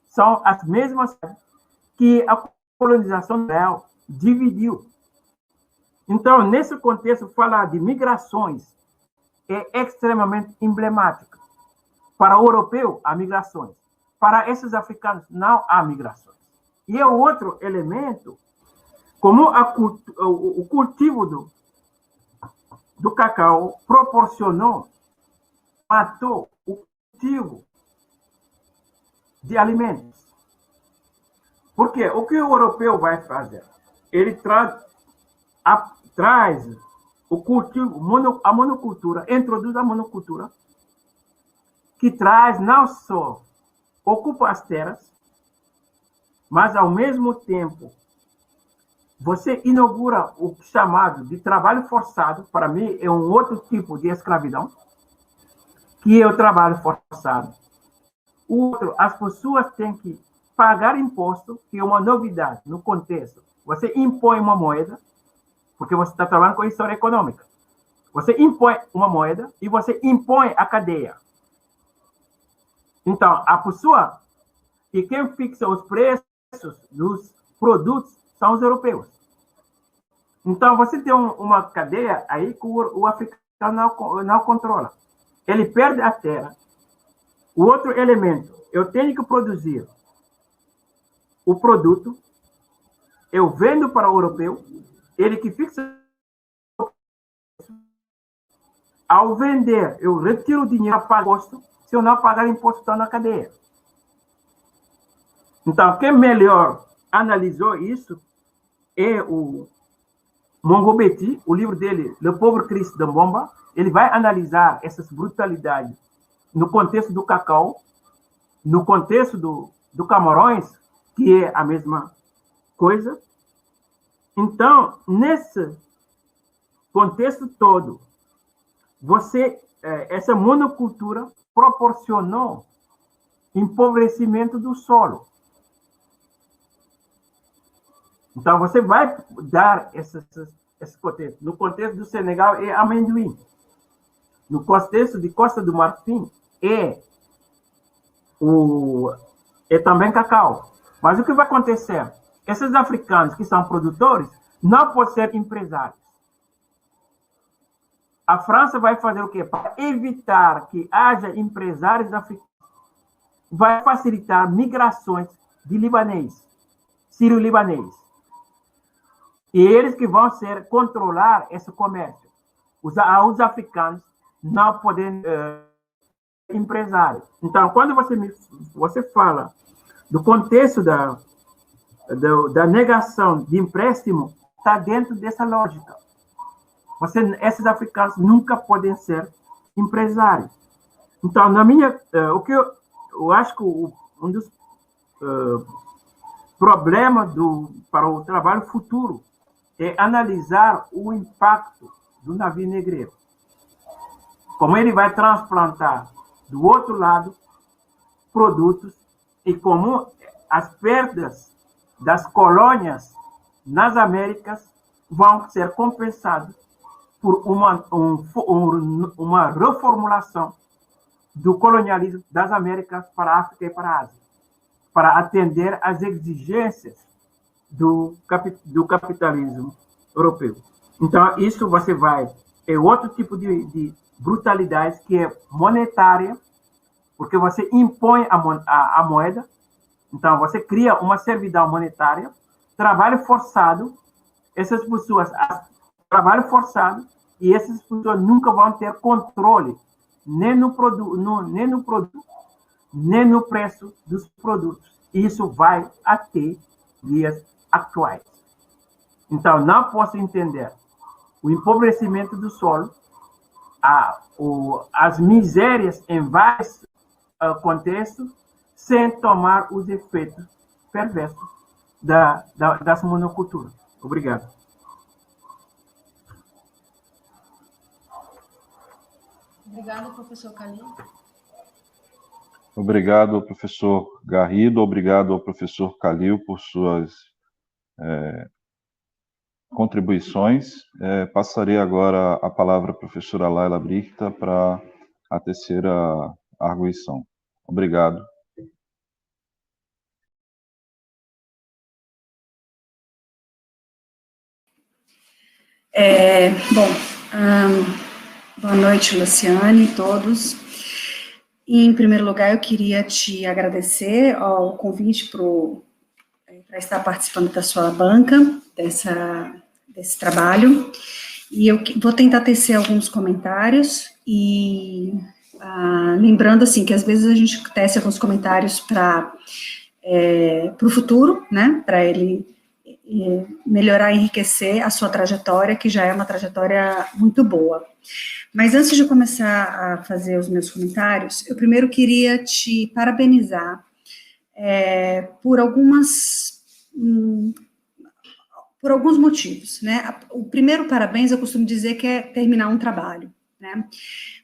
São as mesmas que a colonização real dividiu. Então, nesse contexto, falar de migrações é extremamente emblemático. Para o europeu, há migrações. Para esses africanos, não há migrações. E é outro elemento, como o cultivo do cacau proporcionou, matou o cultivo de alimentos. Porque o que o europeu vai fazer? Ele traz o cultivo, a monocultura, introduz a monocultura, que traz não só ocupa as terras, mas ao mesmo tempo você inaugura o chamado de trabalho forçado. Para mim é um outro tipo de escravidão, que é o trabalho forçado. O outro, as pessoas têm que pagar imposto, que é uma novidade no contexto. Você impõe uma moeda, porque você está trabalhando com a história econômica. Você impõe uma moeda e você impõe a cadeia. Então, a pessoa e quem fixa os preços dos produtos são os europeus. Então, você tem uma cadeia aí que o africano não controla. Ele perde a terra. O outro elemento, eu tenho que produzir o produto, eu vendo para o europeu, ele que fixa. Ao vender, eu retiro o dinheiro para imposto. Se eu não pagar imposto, estou na cadeia. Então, quem melhor analisou isso é o Mongo-Betty, o livro dele, Le Pauvre Christ de Mbomba. Ele vai analisar essas brutalidades no contexto do cacau, no contexto do Camarões, que é a mesma coisa. Então, nesse contexto todo, essa monocultura proporcionou empobrecimento do solo. Então, você vai dar esse contexto. No contexto do Senegal, é amendoim. No contexto de Costa do Marfim, é também cacau. Mas o que vai acontecer? Esses africanos que são produtores não podem ser empresários. A França vai fazer o quê? Para evitar que haja empresários africanos, vai facilitar migrações de libanês, sírio-libanês. E eles que vão controlar esse comércio. Os africanos não podem empresários. Então, quando você fala do contexto da negação de empréstimo, está dentro dessa lógica. Esses africanos nunca podem ser empresários. Então, o que eu acho que um dos problemas para o trabalho futuro é analisar o impacto do navio negreiro. Como ele vai transplantar do outro lado produtos e como as perdas das colônias nas Américas vão ser compensadas por uma reformulação do colonialismo das Américas para a África e para a Ásia, para atender às exigências do capitalismo europeu. Então, isso é outro tipo de brutalidade que é monetária, porque você impõe a moeda, então você cria uma servidão monetária, trabalho forçado, essas pessoas, trabalho forçado, e essas pessoas nunca vão ter controle nem no produto, nem no preço dos produtos. Isso vai até dias atuais. Então, não posso entender o empobrecimento do solo, as misérias em vários contextos, sem tomar os efeitos perversos das monoculturas. Obrigado. Obrigada, professor Calil. Obrigado, professor Garrido. Obrigado ao professor Calil por suas contribuições. Passarei agora a palavra à professora Laila Brichta para a terceira arguição. Obrigado. Boa noite, Luciane, todos. Em primeiro lugar, eu queria te agradecer ao convite para estar participando da sua banca, desse trabalho, e eu vou tentar tecer alguns comentários, e lembrando, assim, que às vezes a gente tece alguns comentários para o futuro, né, para ele melhorar e enriquecer a sua trajetória, que já é uma trajetória muito boa. Mas antes de começar a fazer os meus comentários, eu primeiro queria te parabenizar por alguns motivos, né? O primeiro parabéns, eu costumo dizer que é terminar um trabalho, né?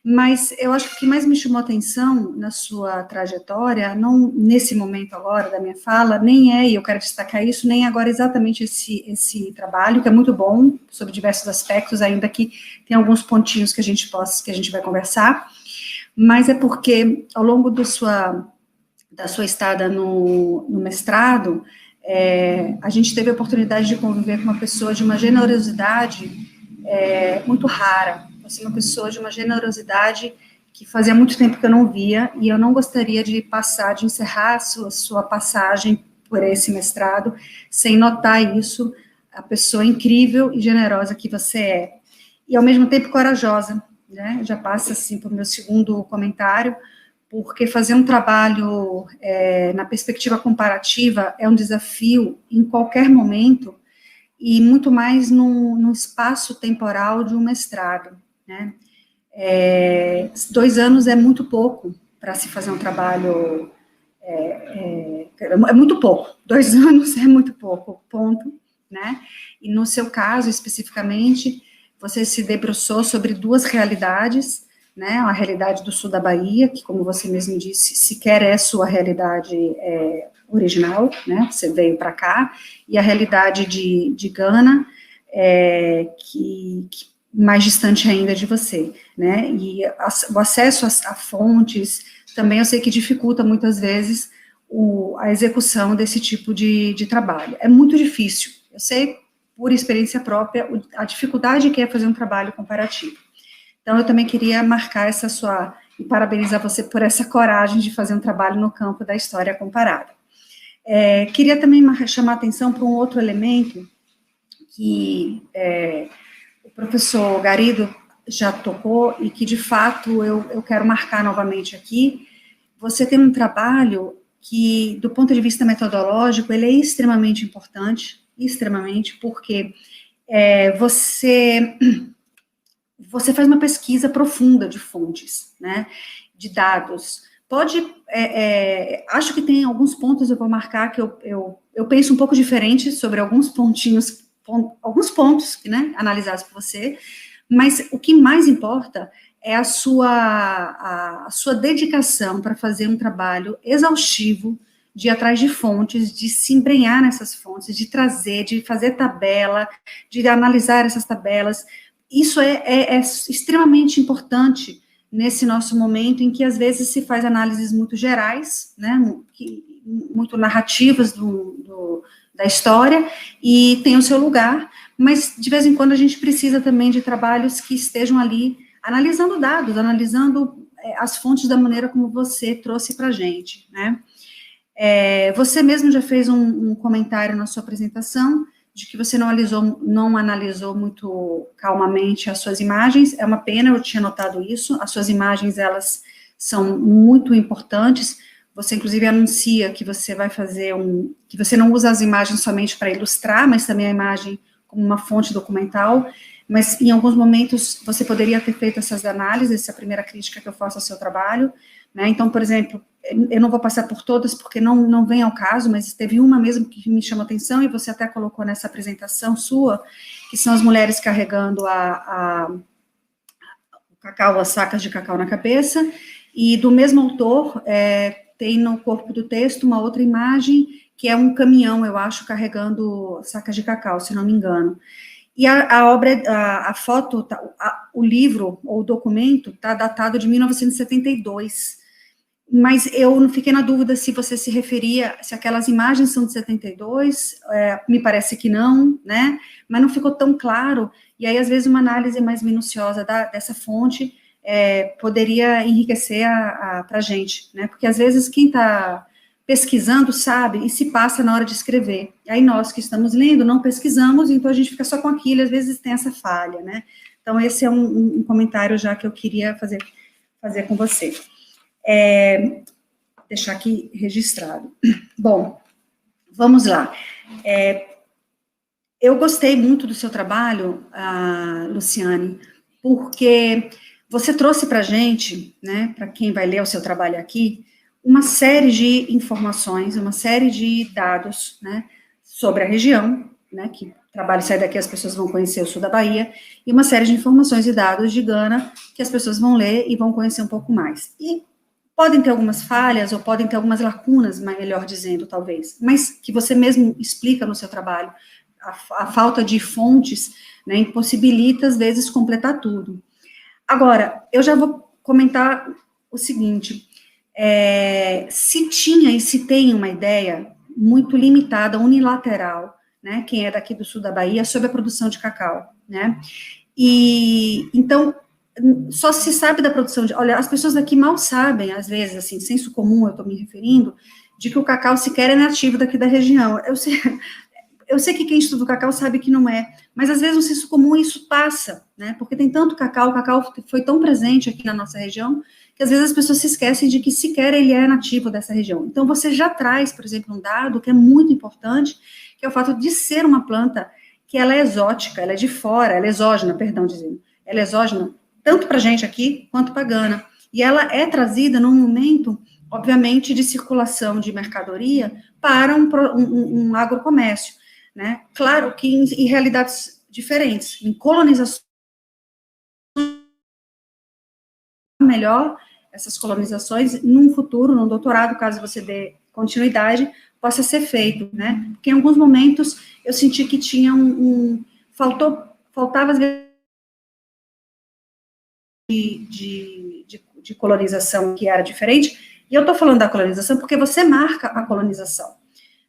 Mas eu acho que o que mais me chamou a atenção na sua trajetória, não nesse momento agora da minha fala, e eu quero destacar isso, nem agora exatamente esse trabalho, que é muito bom, sobre diversos aspectos, ainda que tem alguns pontinhos que a gente vai conversar, mas é porque ao longo da sua estada no mestrado, a gente teve a oportunidade de conviver com uma pessoa de uma generosidade muito rara, assim, uma pessoa de uma generosidade que fazia muito tempo que eu não via, e eu não gostaria de encerrar a sua passagem por esse mestrado, sem notar isso, a pessoa incrível e generosa que você é, e ao mesmo tempo corajosa, né? Já passa, assim, para o meu segundo comentário, porque fazer um trabalho na perspectiva comparativa é um desafio em qualquer momento, e muito mais no espaço temporal de um mestrado, né? 2 anos é muito pouco para se fazer um trabalho, é muito pouco, 2 anos é muito pouco, ponto, né? E no seu caso, especificamente, você se debruçou sobre 2 realidades, né? A realidade do sul da Bahia, que, como você mesmo disse, sequer é sua realidade original, né? Você veio para cá, e a realidade de Gana, que mais distante ainda de você, né? E o acesso a fontes também eu sei que dificulta muitas vezes a execução desse tipo de trabalho. É muito difícil, eu sei, por experiência própria, a dificuldade que é fazer um trabalho comparativo. Então, eu também queria marcar essa sua, e parabenizar você por essa coragem de fazer um trabalho no campo da história comparada. Queria também chamar a atenção para um outro elemento que o professor Garrido já tocou e que, de fato, eu quero marcar novamente aqui. Você tem um trabalho que, do ponto de vista metodológico, ele é extremamente importante, porque você faz uma pesquisa profunda de fontes, né, de dados. Acho que tem alguns pontos, eu vou marcar, que eu penso um pouco diferente sobre alguns pontos, né, analisados por você, mas o que mais importa é a sua dedicação para fazer um trabalho exaustivo, de ir atrás de fontes, de se embrenhar nessas fontes, de trazer, de fazer tabela, de analisar essas tabelas. Isso é extremamente importante nesse nosso momento em que, às vezes, se faz análises muito gerais, né, muito narrativas da história, e tem o seu lugar, mas, de vez em quando, a gente precisa também de trabalhos que estejam ali analisando dados, analisando as fontes da maneira como você trouxe para a gente, né. Você mesmo já fez um comentário na sua apresentação de que você não analisou muito calmamente as suas imagens. É uma pena, eu tinha notado isso. As suas imagens, elas são muito importantes. Você, inclusive, anuncia que você vai fazer que você não usa as imagens somente para ilustrar, mas também a imagem como uma fonte documental. Mas, em alguns momentos, você poderia ter feito essas análises. Essa é a primeira crítica que eu faço ao seu trabalho, né? Então, por exemplo, eu não vou passar por todas, porque não vem ao caso, mas teve uma mesmo que me chamou atenção, e você até colocou nessa apresentação sua, que são as mulheres carregando o cacau, as sacas de cacau na cabeça, e do mesmo autor, tem no corpo do texto uma outra imagem, que é um caminhão, eu acho, carregando sacas de cacau, se não me engano. E a obra, a foto, o livro, ou o documento, está datado de 1972, mas eu não fiquei na dúvida se você se referia, se aquelas imagens são de 72, me parece que não, né, mas não ficou tão claro, e aí, às vezes, uma análise mais minuciosa dessa fonte poderia enriquecer para a gente, né, porque, às vezes, quem está pesquisando sabe e se passa na hora de escrever, aí nós que estamos lendo não pesquisamos, então a gente fica só com aquilo, e às vezes tem essa falha, né, então esse é um comentário já que eu queria fazer com você. Deixar aqui registrado. Bom, vamos lá. Eu gostei muito do seu trabalho, Luciane, porque você trouxe para a gente, né, para quem vai ler o seu trabalho aqui, uma série de informações, uma série de dados, né, sobre a região, né, que o trabalho sai daqui, as pessoas vão conhecer o sul da Bahia, e uma série de informações e dados de Gana, que as pessoas vão ler e vão conhecer um pouco mais. E podem ter algumas falhas, ou podem ter algumas lacunas, melhor dizendo, talvez, mas que você mesmo explica no seu trabalho. A falta de fontes, né, impossibilita, às vezes, completar tudo. Agora, eu já vou comentar o seguinte, se tinha e se tem uma ideia muito limitada, unilateral, né, quem é daqui do sul da Bahia, sobre a produção de cacau, né, e, então, só se sabe da produção de... Olha, as pessoas daqui mal sabem, às vezes, assim, senso comum, eu estou me referindo, de que o cacau sequer é nativo daqui da região. Eu sei que quem estuda o cacau sabe que não é, mas às vezes no senso comum isso passa, né, porque tem tanto cacau, o cacau foi tão presente aqui na nossa região, que às vezes as pessoas se esquecem de que sequer ele é nativo dessa região. Então você já traz, por exemplo, um dado que é muito importante, que é o fato de ser uma planta que ela é exótica, ela é de fora, ela é exógena, perdão, dizendo, ela é exógena, tanto para a gente aqui, quanto para Gana, e ela é trazida num momento, obviamente, de circulação de mercadoria para um agrocomércio, né, claro que em realidades diferentes, em colonizações, melhor, essas colonizações, num futuro, num doutorado, caso você dê continuidade, possa ser feito, né, porque em alguns momentos eu senti que tinha faltava às vezes de colonização que era diferente, E eu estou falando da colonização porque você marca a colonização.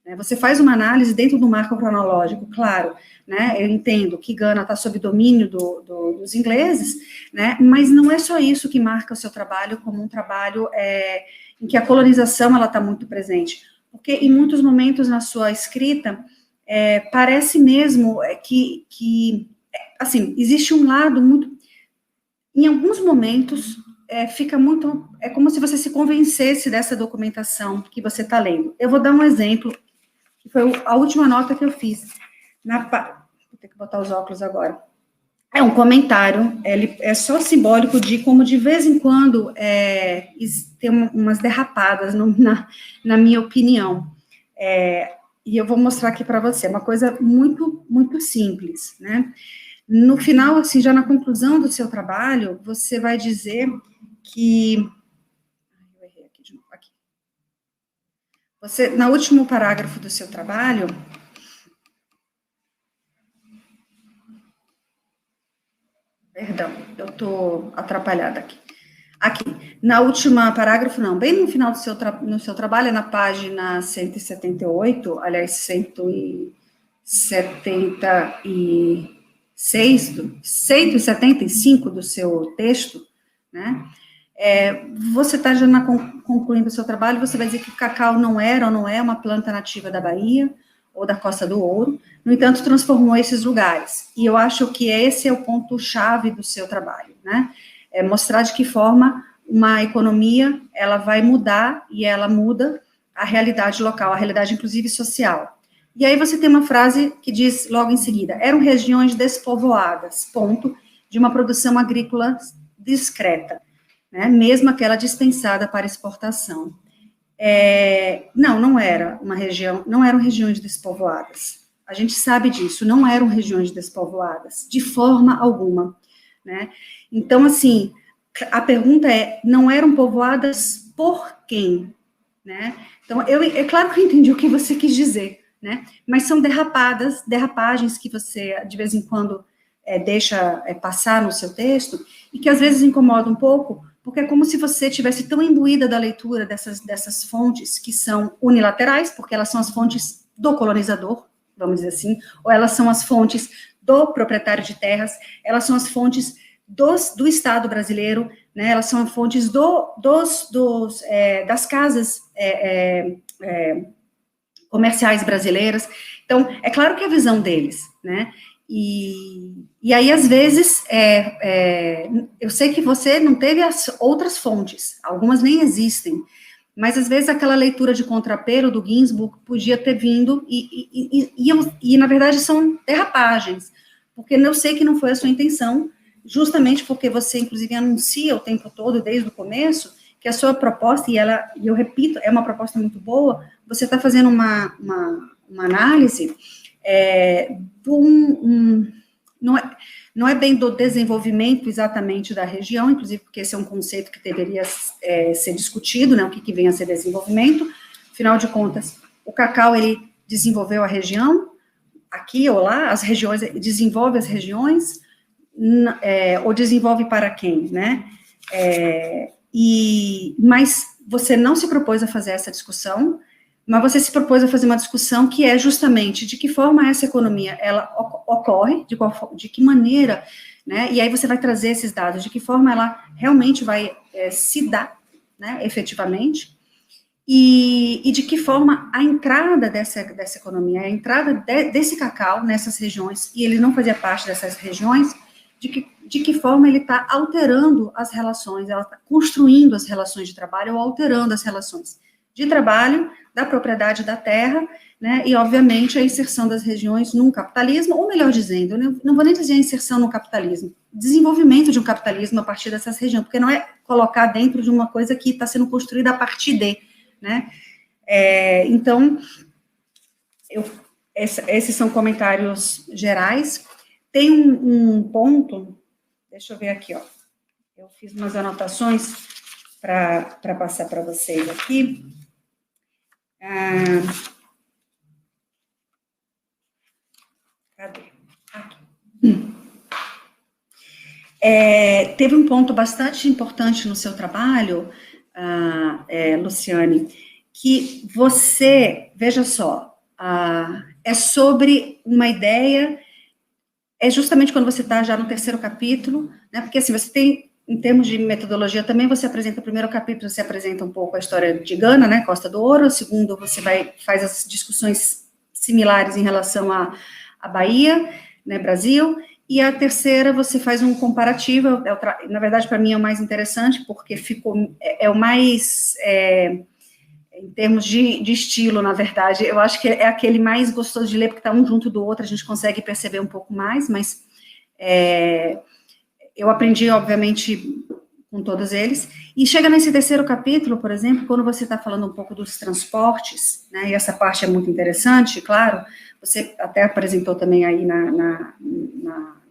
Né? Você faz uma análise dentro do marco cronológico, claro, né? Eu entendo que Gana está sob domínio dos ingleses, né? Mas não é só isso que marca o seu trabalho como um trabalho em que a colonização ela está muito presente. Porque em muitos momentos na sua escrita, parece mesmo que assim, existe um lado muito... Em alguns momentos... fica muito, é como se você se convencesse dessa documentação que você está lendo. Eu vou dar um exemplo, que foi a última nota que eu fiz. Vou ter que botar os óculos agora. É um comentário, ele é só simbólico de como de vez em quando tem umas derrapadas, na minha opinião. E eu vou mostrar aqui para você, uma coisa muito, muito simples, né? No final, assim, já na conclusão do seu trabalho, você vai dizer que... Eu errei aqui de novo, aqui. Você, no último parágrafo do seu trabalho... Perdão, eu estou atrapalhada aqui. Aqui, na última parágrafo, não, bem no final no seu trabalho, é na página 178, aliás, 175 do seu texto, né? Você está já concluindo o seu trabalho, você vai dizer que o cacau não era ou não é uma planta nativa da Bahia ou da Costa do Ouro, no entanto, transformou esses lugares. E eu acho que esse é o ponto-chave do seu trabalho, né? Mostrar de que forma uma economia, ela vai mudar, e ela muda a realidade local, a realidade, inclusive, social. E aí você tem uma frase que diz logo em seguida, eram regiões despovoadas, ponto, de uma produção agrícola discreta, né, mesmo aquela dispensada para exportação. Não era uma região, não eram regiões despovoadas. A gente sabe disso, não eram regiões despovoadas, de forma alguma, né? Então, assim, a pergunta não eram povoadas por quem, né? Então, é claro que eu entendi o que você quis dizer, né? Mas são derrapagens que você, de vez em quando, deixa passar no seu texto, e que às vezes incomoda um pouco, porque é como se você tivesse tão imbuída da leitura dessas fontes que são unilaterais, porque elas são as fontes do colonizador, vamos dizer assim, ou elas são as fontes do proprietário de terras, elas são as fontes do Estado brasileiro, né, elas são fontes das casas comerciais brasileiras. Então, é claro que é a visão deles, né? E aí, às vezes, eu sei que você não teve as outras fontes, algumas nem existem, mas, às vezes, aquela leitura de contrapelo do Ginsburg podia ter vindo, e na verdade, são derrapagens, porque eu sei que não foi a sua intenção, justamente porque você, inclusive, anuncia o tempo todo, desde o começo, que a sua proposta, e eu repito, é uma proposta muito boa, você está fazendo uma análise não é bem do desenvolvimento exatamente da região, inclusive porque esse é um conceito que deveria ser discutido, né, o que vem a ser desenvolvimento, afinal de contas, o cacau, ele desenvolveu a região, aqui ou lá, as regiões, desenvolve as regiões, ou desenvolve para quem, né, mas você não se propôs a fazer essa discussão, mas você se propôs a fazer uma discussão que é justamente de que forma essa economia, ela ocorre, de que maneira, né, e aí você vai trazer esses dados, de que forma ela realmente vai se dar, né, efetivamente, e de que forma a entrada dessa economia, a entrada desse cacau nessas regiões, e ele não fazia parte dessas regiões, de que forma ele está alterando as relações, ela está construindo as relações de trabalho, ou alterando as relações de trabalho, da propriedade da terra, né, e, obviamente, a inserção das regiões num capitalismo, ou melhor dizendo, eu não vou nem dizer a inserção no capitalismo, desenvolvimento de um capitalismo a partir dessas regiões, porque não é colocar dentro de uma coisa que está sendo construída a partir de, né, então, esses são comentários gerais. Tem um ponto, deixa eu ver aqui, ó, eu fiz umas anotações para passar para vocês aqui. Cadê? Aqui. Teve um ponto bastante importante no seu trabalho, Luciane, que você, veja só, é sobre uma ideia, é justamente quando você está já no terceiro capítulo, né, porque assim, você tem, em termos de metodologia também, você apresenta o primeiro capítulo, você apresenta um pouco a história de Gana, né, Costa do Ouro, o segundo você faz as discussões similares em relação à Bahia, né, Brasil, e a terceira você faz um comparativo, na verdade, para mim é o mais interessante, porque é o mais, em termos de estilo, na verdade, eu acho que é aquele mais gostoso de ler, porque está um junto do outro, a gente consegue perceber um pouco mais, mas eu aprendi, obviamente, com todos eles, e chega nesse terceiro capítulo, por exemplo, quando você está falando um pouco dos transportes, né, e essa parte é muito interessante, claro, você até apresentou também aí na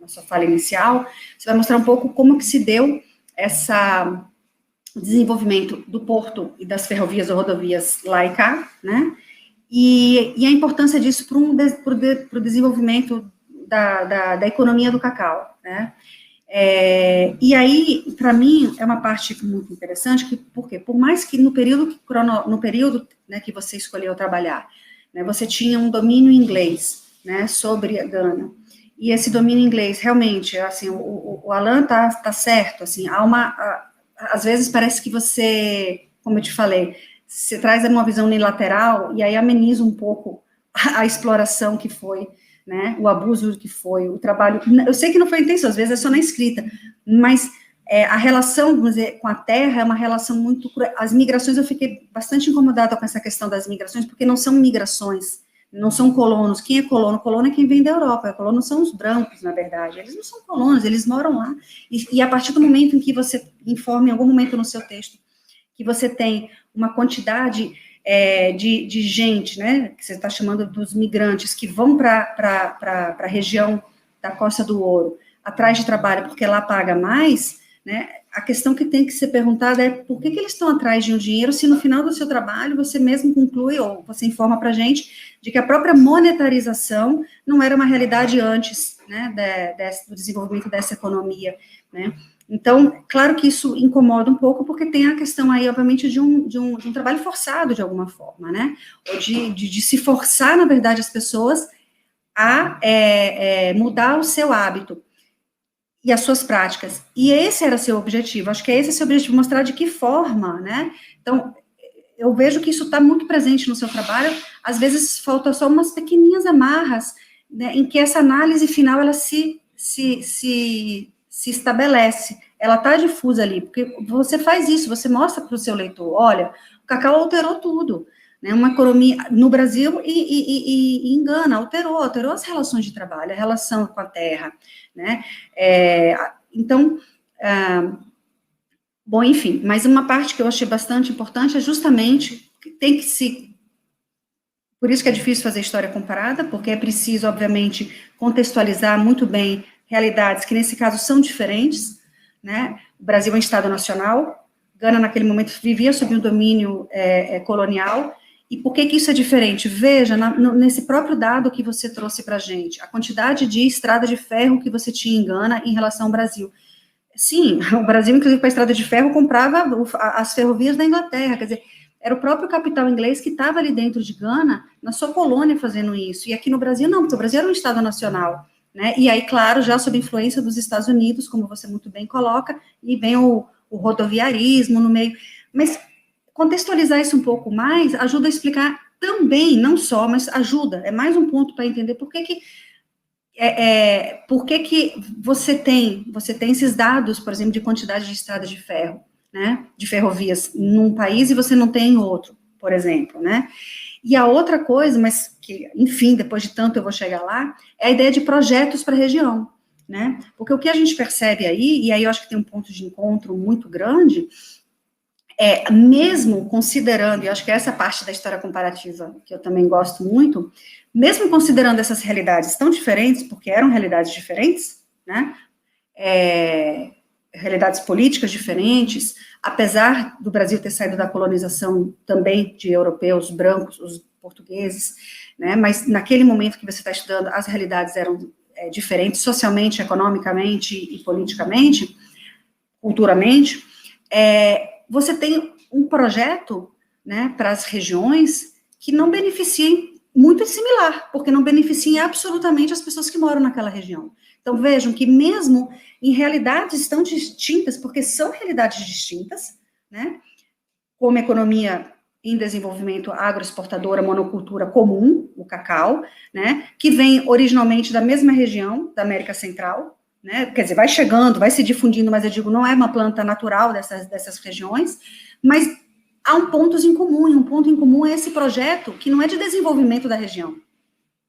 sua fala inicial, você vai mostrar um pouco como que se deu esse desenvolvimento do porto e das ferrovias ou rodovias lá e cá, né, e a importância disso para o desenvolvimento da economia do cacau, né. E aí, para mim, é uma parte muito interessante, porque por mais que no período né, que você escolheu trabalhar, né, você tinha um domínio inglês, né, sobre a Gana, e esse domínio inglês, realmente, assim, o Alan tá certo, assim, às vezes parece que você, como eu te falei, você traz uma visão unilateral, e aí ameniza um pouco a exploração que foi, né, o abuso que foi, o trabalho, eu sei que não foi a intenção, às vezes é só na escrita, mas a relação, vamos dizer, com a terra é uma relação muito cruel. As migrações, eu fiquei bastante incomodada com essa questão das migrações, porque não são migrações, não são colonos. Quem é colono? Colono é quem vem da Europa, colonos são os brancos, na verdade, eles não são colonos, eles moram lá, e a partir do momento em que você informa, em algum momento no seu texto, que você tem uma quantidade de gente, né, que você está chamando dos migrantes, que vão para a região da Costa do Ouro, atrás de trabalho, porque lá paga mais, né, a questão que tem que ser perguntada é por que eles estão atrás de um dinheiro, se no final do seu trabalho você mesmo conclui, ou você informa para a gente, de que a própria monetarização não era uma realidade antes, né, do desenvolvimento dessa economia, né. Então, claro que isso incomoda um pouco, porque tem a questão aí, obviamente, de um trabalho forçado, de alguma forma, né, ou de se forçar, na verdade, as pessoas a mudar o seu hábito e as suas práticas, e esse era seu objetivo, acho que esse é seu objetivo, mostrar de que forma, né, então, eu vejo que isso está muito presente no seu trabalho, às vezes falta só umas pequeninhas amarras, né, em que essa análise final, ela se estabelece, ela está difusa ali, porque você faz isso, você mostra para o seu leitor, olha, o cacau alterou tudo, né, uma economia no Brasil e em Gana, alterou as relações de trabalho, a relação com a terra, né, então, bom, enfim, mas uma parte que eu achei bastante importante é justamente, por isso que é difícil fazer história comparada, porque é preciso, obviamente, contextualizar muito bem realidades que, nesse caso, são diferentes, né, o Brasil é um Estado nacional, Gana, naquele momento, vivia sob um domínio colonial, e por que isso é diferente? Veja, nesse próprio dado que você trouxe para a gente, a quantidade de estrada de ferro que você tinha em Gana em relação ao Brasil. Sim, o Brasil, inclusive, para a estrada de ferro, comprava as ferrovias da Inglaterra, quer dizer, era o próprio capital inglês que estava ali dentro de Gana, na sua colônia, fazendo isso, e aqui no Brasil não, porque o Brasil era um Estado nacional, né, e aí, claro, já sob influência dos Estados Unidos, como você muito bem coloca, e vem o rodoviarismo no meio, mas contextualizar isso um pouco mais ajuda a explicar também, não só, mas ajuda, é mais um ponto para entender por que você tem esses dados, por exemplo, de quantidade de estradas de ferro, né, de ferrovias num país e você não tem em outro, por exemplo, né. E a outra coisa, mas que, enfim, depois de tanto eu vou chegar lá, é a ideia de projetos para a região, né, porque o que a gente percebe aí, e aí eu acho que tem um ponto de encontro muito grande, mesmo considerando, e acho que essa parte da história comparativa que eu também gosto muito, mesmo considerando essas realidades tão diferentes, porque eram realidades diferentes, né, realidades políticas diferentes, apesar do Brasil ter saído da colonização também de europeus brancos, os portugueses, né, mas naquele momento que você está estudando, as realidades eram diferentes, socialmente, economicamente e politicamente, culturalmente, você tem um projeto, né, para as regiões que não beneficiem muito similar, porque não beneficiem absolutamente as pessoas que moram naquela região. Então, vejam que mesmo em realidades tão distintas, porque são realidades distintas, né, como economia em desenvolvimento agroexportadora, monocultura comum, o cacau, né, que vem originalmente da mesma região da América Central, né, quer dizer, vai chegando, vai se difundindo, mas eu digo, não é uma planta natural dessas regiões, mas há um ponto em comum, e um ponto em comum é esse projeto que não é de desenvolvimento da região,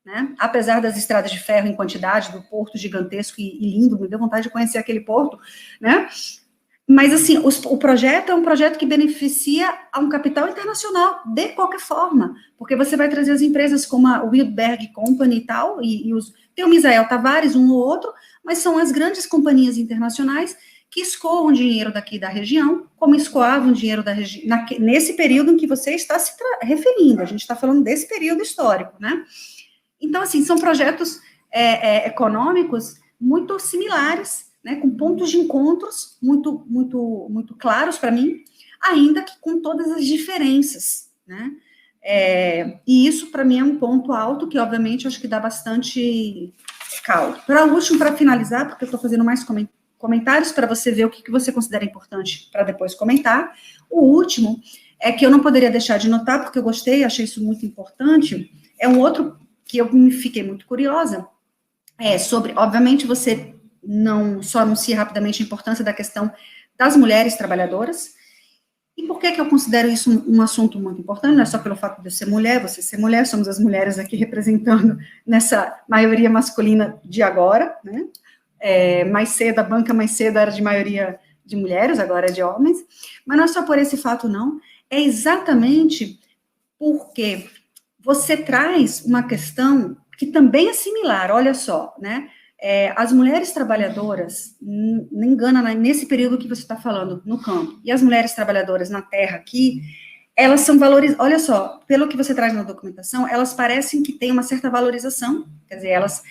né, apesar das estradas de ferro em quantidade, do porto gigantesco e lindo, me deu vontade de conhecer aquele porto, né, mas, assim, o projeto é um projeto que beneficia a um capital internacional, de qualquer forma, porque você vai trazer as empresas como a Wildberg Company e tal, tem o Misael Tavares, um ou outro, mas são as grandes companhias internacionais que escoam dinheiro daqui da região, como escoavam dinheiro da região, nesse período em que você está se referindo, a gente está falando desse período histórico, né? Então, assim, são projetos econômicos muito similares, né, com pontos de encontros muito claros para mim, ainda que com todas as diferenças, né, e isso para mim é um ponto alto que obviamente acho que dá bastante caldo. Para último, para finalizar, porque eu estou fazendo mais comentários para você ver o que você considera importante para depois comentar, o último é que eu não poderia deixar de notar, porque eu gostei, achei isso muito importante, é um outro que eu me fiquei muito curiosa, sobre, obviamente você não só anuncia rapidamente a importância da questão das mulheres trabalhadoras. E por que eu considero isso um assunto muito importante? Não é só pelo fato de eu ser mulher, você ser mulher, somos as mulheres aqui representando nessa maioria masculina de agora, né? Mais cedo, a banca mais cedo era de maioria de mulheres, agora é de homens. Mas não é só por esse fato, não. É exatamente porque você traz uma questão que também é similar, olha só, né? As mulheres trabalhadoras, não engana, nesse período que você está falando, no campo, e as mulheres trabalhadoras na terra aqui, elas são valorizadas, olha só, pelo que você traz na documentação, elas parecem que têm uma certa valorização, quer dizer, elas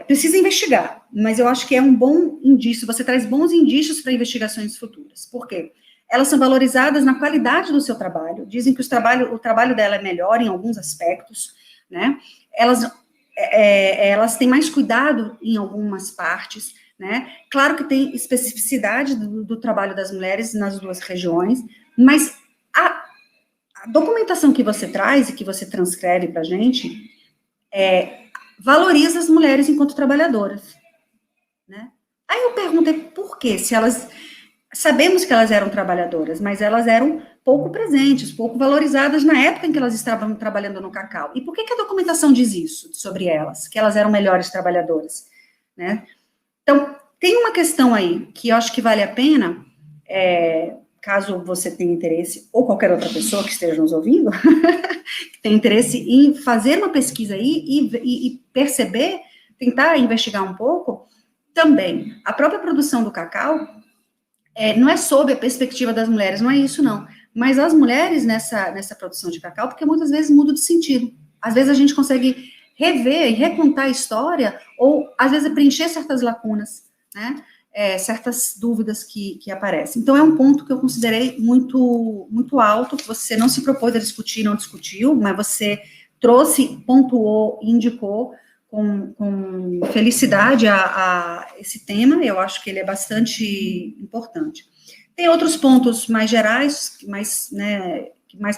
precisam investigar, mas eu acho que é um bom indício, você traz bons indícios para investigações futuras, por quê? Elas são valorizadas na qualidade do seu trabalho, dizem que o trabalho dela é melhor em alguns aspectos, né, elas têm mais cuidado em algumas partes, né? Claro que tem especificidade do trabalho das mulheres nas duas regiões, mas a documentação que você traz e que você transcreve para a gente valoriza as mulheres enquanto trabalhadoras, né? Aí eu perguntei por quê, se elas... Sabemos que elas eram trabalhadoras, mas elas eram pouco presentes, pouco valorizadas na época em que elas estavam trabalhando no cacau. E por que a documentação diz isso sobre elas, que elas eram melhores trabalhadoras, né? Então, tem uma questão aí que eu acho que vale a pena, caso você tenha interesse, ou qualquer outra pessoa que esteja nos ouvindo, que tenha interesse em fazer uma pesquisa aí e perceber, tentar investigar um pouco, também, a própria produção do cacau, não é sob a perspectiva das mulheres, não é isso não, mas as mulheres nessa produção de cacau, porque muitas vezes muda de sentido, às vezes a gente consegue rever e recontar a história, ou às vezes preencher certas lacunas, né, certas dúvidas que aparecem. Então é um ponto que eu considerei muito, muito alto, que você não se propôs a discutir, não discutiu, mas você trouxe, pontuou, indicou, com felicidade a esse tema, eu acho que ele é bastante importante. Tem outros pontos mais gerais, que mais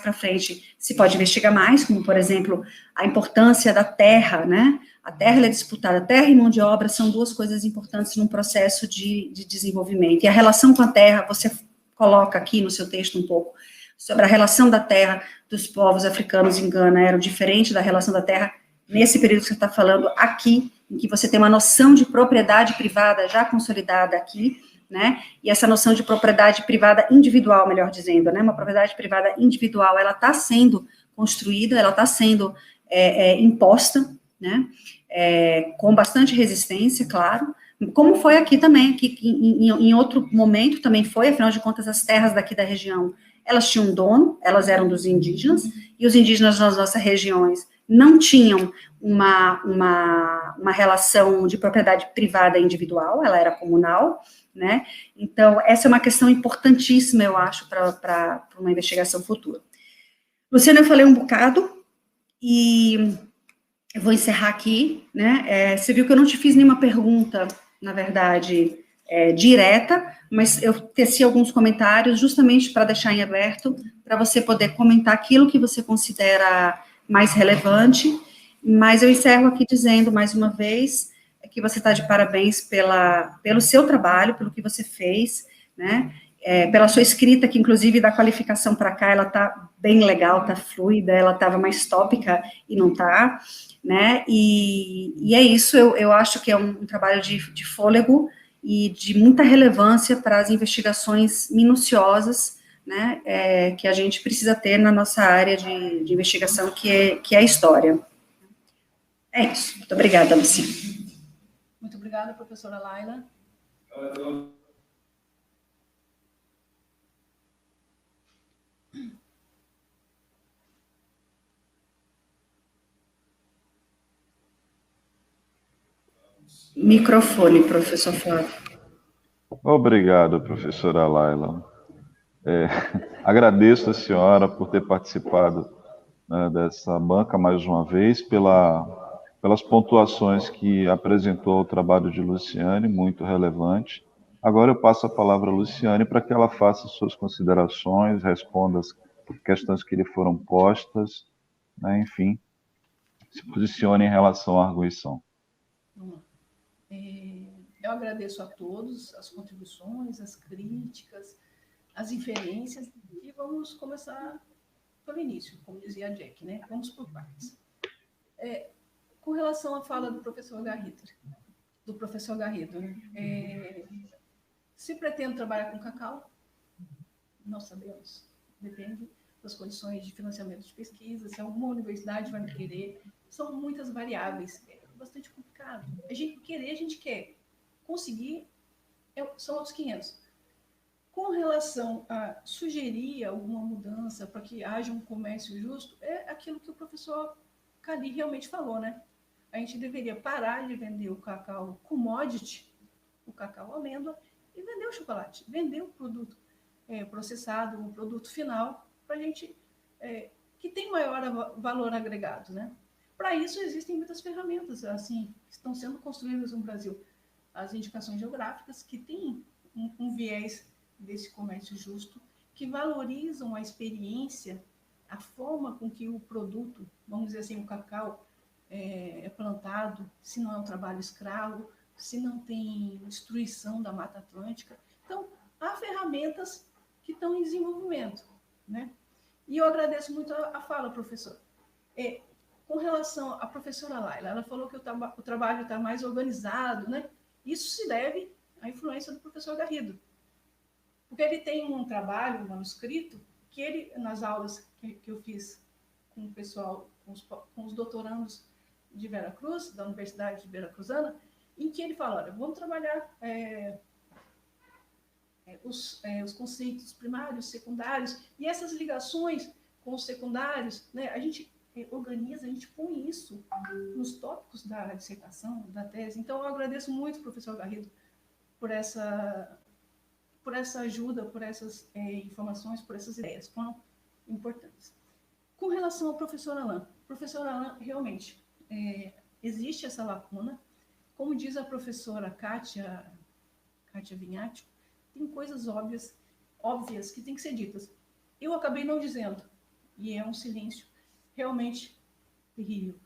para frente se pode investigar mais, como, por exemplo, a importância da terra, né? A terra é disputada, terra e mão de obra são duas coisas importantes num processo de desenvolvimento, e a relação com a terra, você coloca aqui no seu texto um pouco, sobre a relação da terra dos povos africanos em Gana, era diferente da relação da terra nesse período que você está falando aqui, em que você tem uma noção de propriedade privada já consolidada aqui, né, e essa noção de propriedade privada individual, melhor dizendo, né, uma propriedade privada individual, ela está sendo construída, ela está sendo imposta, né, com bastante resistência, claro, como foi aqui também, que em outro momento também foi, afinal de contas, as terras daqui da região, elas tinham um dono, elas eram dos indígenas, e os indígenas nas nossas regiões não tinham uma uma relação de propriedade privada individual, ela era comunal, né? Então, essa é uma questão importantíssima, eu acho, para uma investigação futura. Luciana, eu falei um bocado, e eu vou encerrar aqui, né? Você viu que eu não te fiz nenhuma pergunta, na verdade, direta, mas eu teci alguns comentários justamente para deixar em aberto, para você poder comentar aquilo que você considera mais relevante, mas eu encerro aqui dizendo, mais uma vez, que você está de parabéns pelo seu trabalho, pelo que você fez, né? Pela sua escrita, que inclusive da qualificação para cá, ela está bem legal, está fluida, ela estava mais tópica e não está, né? E é isso, eu acho que é um trabalho de fôlego e de muita relevância para as investigações minuciosas, né, que a gente precisa ter na nossa área de investigação, que é a história. É isso. Muito obrigada, Luciana. Muito obrigada, professora Laila. Microfone, professor Flávio. Obrigado, professora Laila. Agradeço a senhora por ter participado, né, dessa banca mais uma vez, pelas pontuações que apresentou ao trabalho de Luciane, muito relevante. Agora eu passo a palavra a Luciane para que ela faça suas considerações, responda as questões que lhe foram postas, né, enfim, se posicione em relação à arguição. Eu agradeço a todos as contribuições, as críticas, as inferências, e vamos começar pelo início, como dizia a Jack, né? Vamos por partes. Com relação à fala do professor Garrido, né? Se pretende trabalhar com cacau, nós sabemos, depende das condições de financiamento de pesquisa, se alguma universidade vai querer, são muitas variáveis, é bastante complicado. A gente quer, conseguir, são outros 500. Com relação a sugerir alguma mudança para que haja um comércio justo, é aquilo que o professor Cali realmente falou, né? A gente deveria parar de vender o cacau commodity, o cacau amêndoa, e vender o chocolate, vender o produto processado, o produto final, para a gente que tem maior valor agregado, né? Para isso existem muitas ferramentas, assim, que estão sendo construídas no Brasil. As indicações geográficas, que têm um viés desse comércio justo, que valorizam a experiência, a forma com que o produto, vamos dizer assim, o cacau é plantado, se não é um trabalho escravo, se não tem destruição da Mata Atlântica. Então, há ferramentas que estão em desenvolvimento, né? E eu agradeço muito a fala, professor. Com relação à professora Laila, ela falou que o trabalho está mais organizado, né? Isso se deve à influência do professor Garrido, porque ele tem um trabalho, um manuscrito, que ele, nas aulas que eu fiz com o pessoal, com os doutorandos de Veracruz, da Universidade de Veracruzana, em que ele fala, olha, vamos trabalhar os conceitos primários, secundários, e essas ligações com os secundários, né, a gente organiza, a gente põe isso nos tópicos da dissertação, da tese. Então, eu agradeço muito, professor Garrido, por essa ajuda, por essas informações, por essas ideias, foram importantes. Com relação ao professor Alain, realmente, existe essa lacuna. Como diz a professora Kátia Vignati, tem coisas óbvias que têm que ser ditas. Eu acabei não dizendo, e é um silêncio realmente terrível.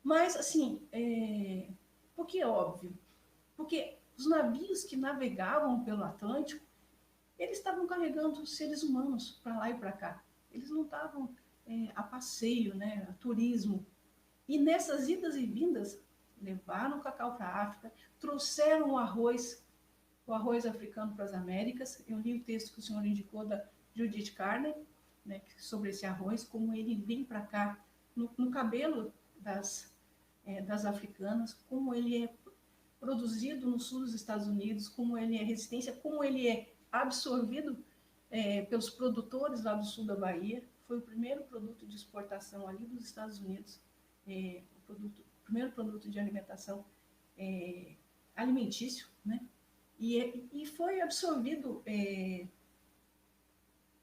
Mas, assim, por que é óbvio? Porque os navios que navegavam pelo Atlântico, eles estavam carregando seres humanos para lá e para cá. Eles não estavam a passeio, né, a turismo. E nessas idas e vindas, levaram o cacau para a África, trouxeram o arroz africano para as Américas. Eu li o texto que o senhor indicou da Judith Carney, né, sobre esse arroz, como ele vem para cá no cabelo das africanas, como ele é produzido no sul dos Estados Unidos, como ele é resistência, como ele é absorvido pelos produtores lá do sul da Bahia. Foi o primeiro produto de exportação ali dos Estados Unidos, o produto primeiro produto de alimentação alimentício, né? E foi absorvido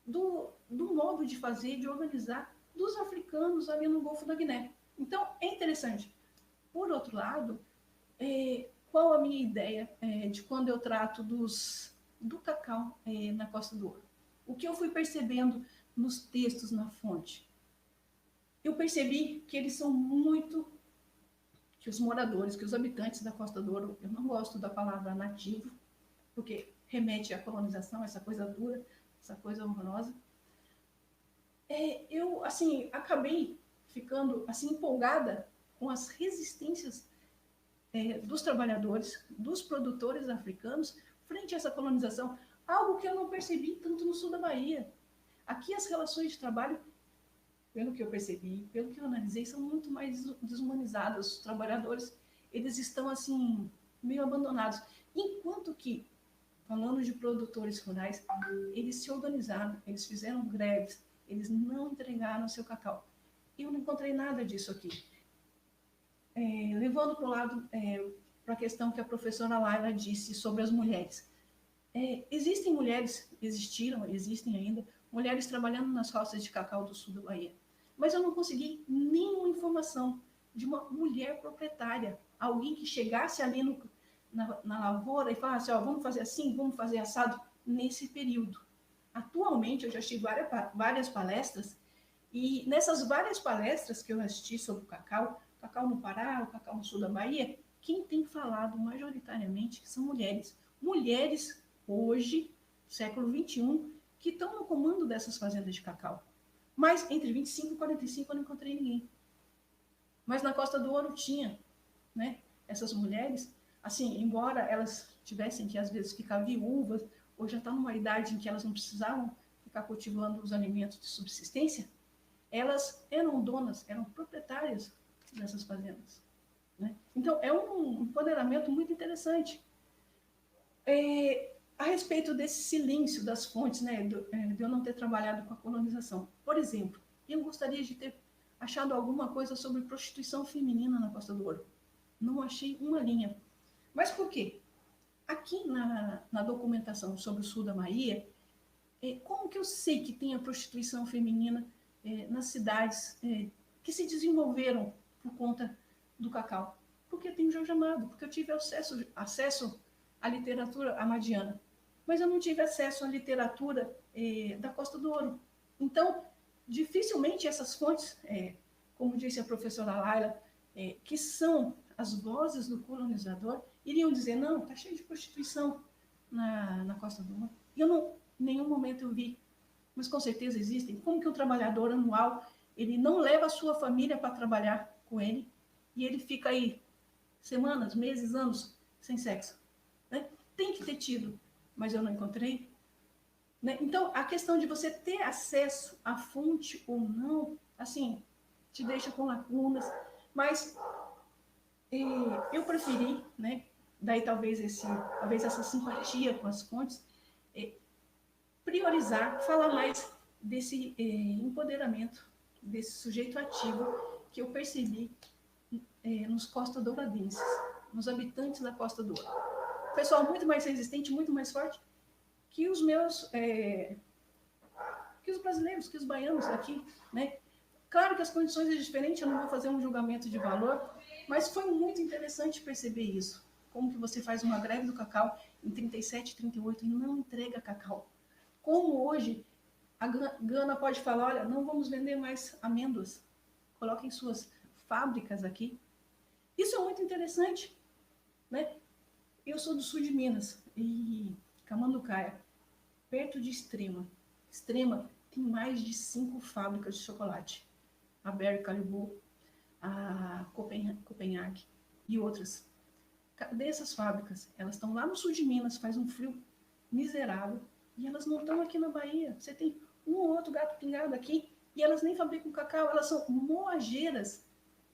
do modo de fazer, de organizar dos africanos ali no Golfo da Guiné. Então, é interessante. Por outro lado, qual a minha ideia de quando eu trato do cacau na Costa do Ouro? O que eu fui percebendo nos textos na fonte? Eu percebi que eles são muito... que os moradores, que os habitantes da Costa do Ouro, eu não gosto da palavra nativo, porque remete à colonização, essa coisa dura, essa coisa horrorosa. Eu, assim, acabei ficando, assim, empolgada com as resistências dos trabalhadores, dos produtores africanos, frente a essa colonização, algo que eu não percebi tanto no sul da Bahia. Aqui as relações de trabalho, pelo que eu percebi, pelo que eu analisei, são muito mais desumanizadas. Os trabalhadores, eles estão, assim, meio abandonados. Enquanto que, falando de produtores rurais, eles se organizaram, eles fizeram greves, eles não entregaram seu cacau. Eu não encontrei nada disso aqui. Levando para o lado, para a questão que a professora Laila disse sobre as mulheres. Existem mulheres, existiram, existem ainda, mulheres trabalhando nas roças de cacau do sul da Bahia. Mas eu não consegui nenhuma informação de uma mulher proprietária, alguém que chegasse ali na lavoura e falasse, vamos fazer assim, vamos fazer assado, nesse período. Atualmente, eu já assisti várias palestras, e nessas várias palestras que eu assisti sobre o cacau no Pará, o cacau no sul da Bahia, quem tem falado majoritariamente são mulheres. Mulheres, hoje, século XXI, que estão no comando dessas fazendas de cacau. Mas entre 25 e 45 eu não encontrei ninguém. Mas na Costa do Ouro tinha, né? Essas mulheres, assim, embora elas tivessem que às vezes ficar viúvas, ou já estão numa idade em que elas não precisavam ficar cultivando os alimentos de subsistência, elas eram donas, eram proprietárias dessas fazendas, né? Então, é um empoderamento muito interessante. A respeito desse silêncio das fontes, né, de eu não ter trabalhado com a colonização. Por exemplo, eu gostaria de ter achado alguma coisa sobre prostituição feminina na Costa do Ouro. Não achei uma linha. Mas por quê? Aqui na documentação sobre o sul da Bahia, como que eu sei que tem a prostituição feminina nas cidades que se desenvolveram por conta do cacau? Porque tem o Jorge Amado, porque eu tive acesso à literatura amadiana, mas eu não tive acesso à literatura da Costa do Ouro. Então, dificilmente essas fontes, como disse a professora Laila, que são as vozes do colonizador, iriam dizer, não, está cheio de prostituição na Costa do Ouro. E eu não, em nenhum momento eu vi, mas com certeza existem. Como que um trabalhador anual, ele não leva a sua família para trabalhar com ele, e ele fica aí semanas, meses, anos, sem sexo, né? Tem que ter tido, mas eu não encontrei, né? Então, a questão de você ter acesso à fonte ou não, assim, te deixa com lacunas, mas eu preferi, né? Daí talvez essa simpatia com as fontes, priorizar, falar mais desse empoderamento, desse sujeito ativo que eu percebi nos costa-douradenses, nos habitantes da Costa do Ouro. Pessoal muito mais resistente, muito mais forte que os meus, que os brasileiros, que os baianos aqui, né? Claro que as condições são diferentes, eu não vou fazer um julgamento de valor, mas foi muito interessante perceber isso. Como que você faz uma greve do cacau em 37, 38 e não entrega cacau. Como hoje a Gana pode falar, olha, não vamos vender mais amêndoas, coloquem suas fábricas aqui. Isso é muito interessante, né? Eu sou do sul de Minas, e Camanducaia, perto de Extrema. Extrema tem mais de 5 fábricas de chocolate. A Berry Callebaut, a Copenhague e outras. Cadê essas fábricas? Elas estão lá no sul de Minas, faz um frio miserável, e elas não estão aqui na Bahia. Você tem um ou outro gato pingado aqui, e elas nem fabricam cacau, elas são moageiras.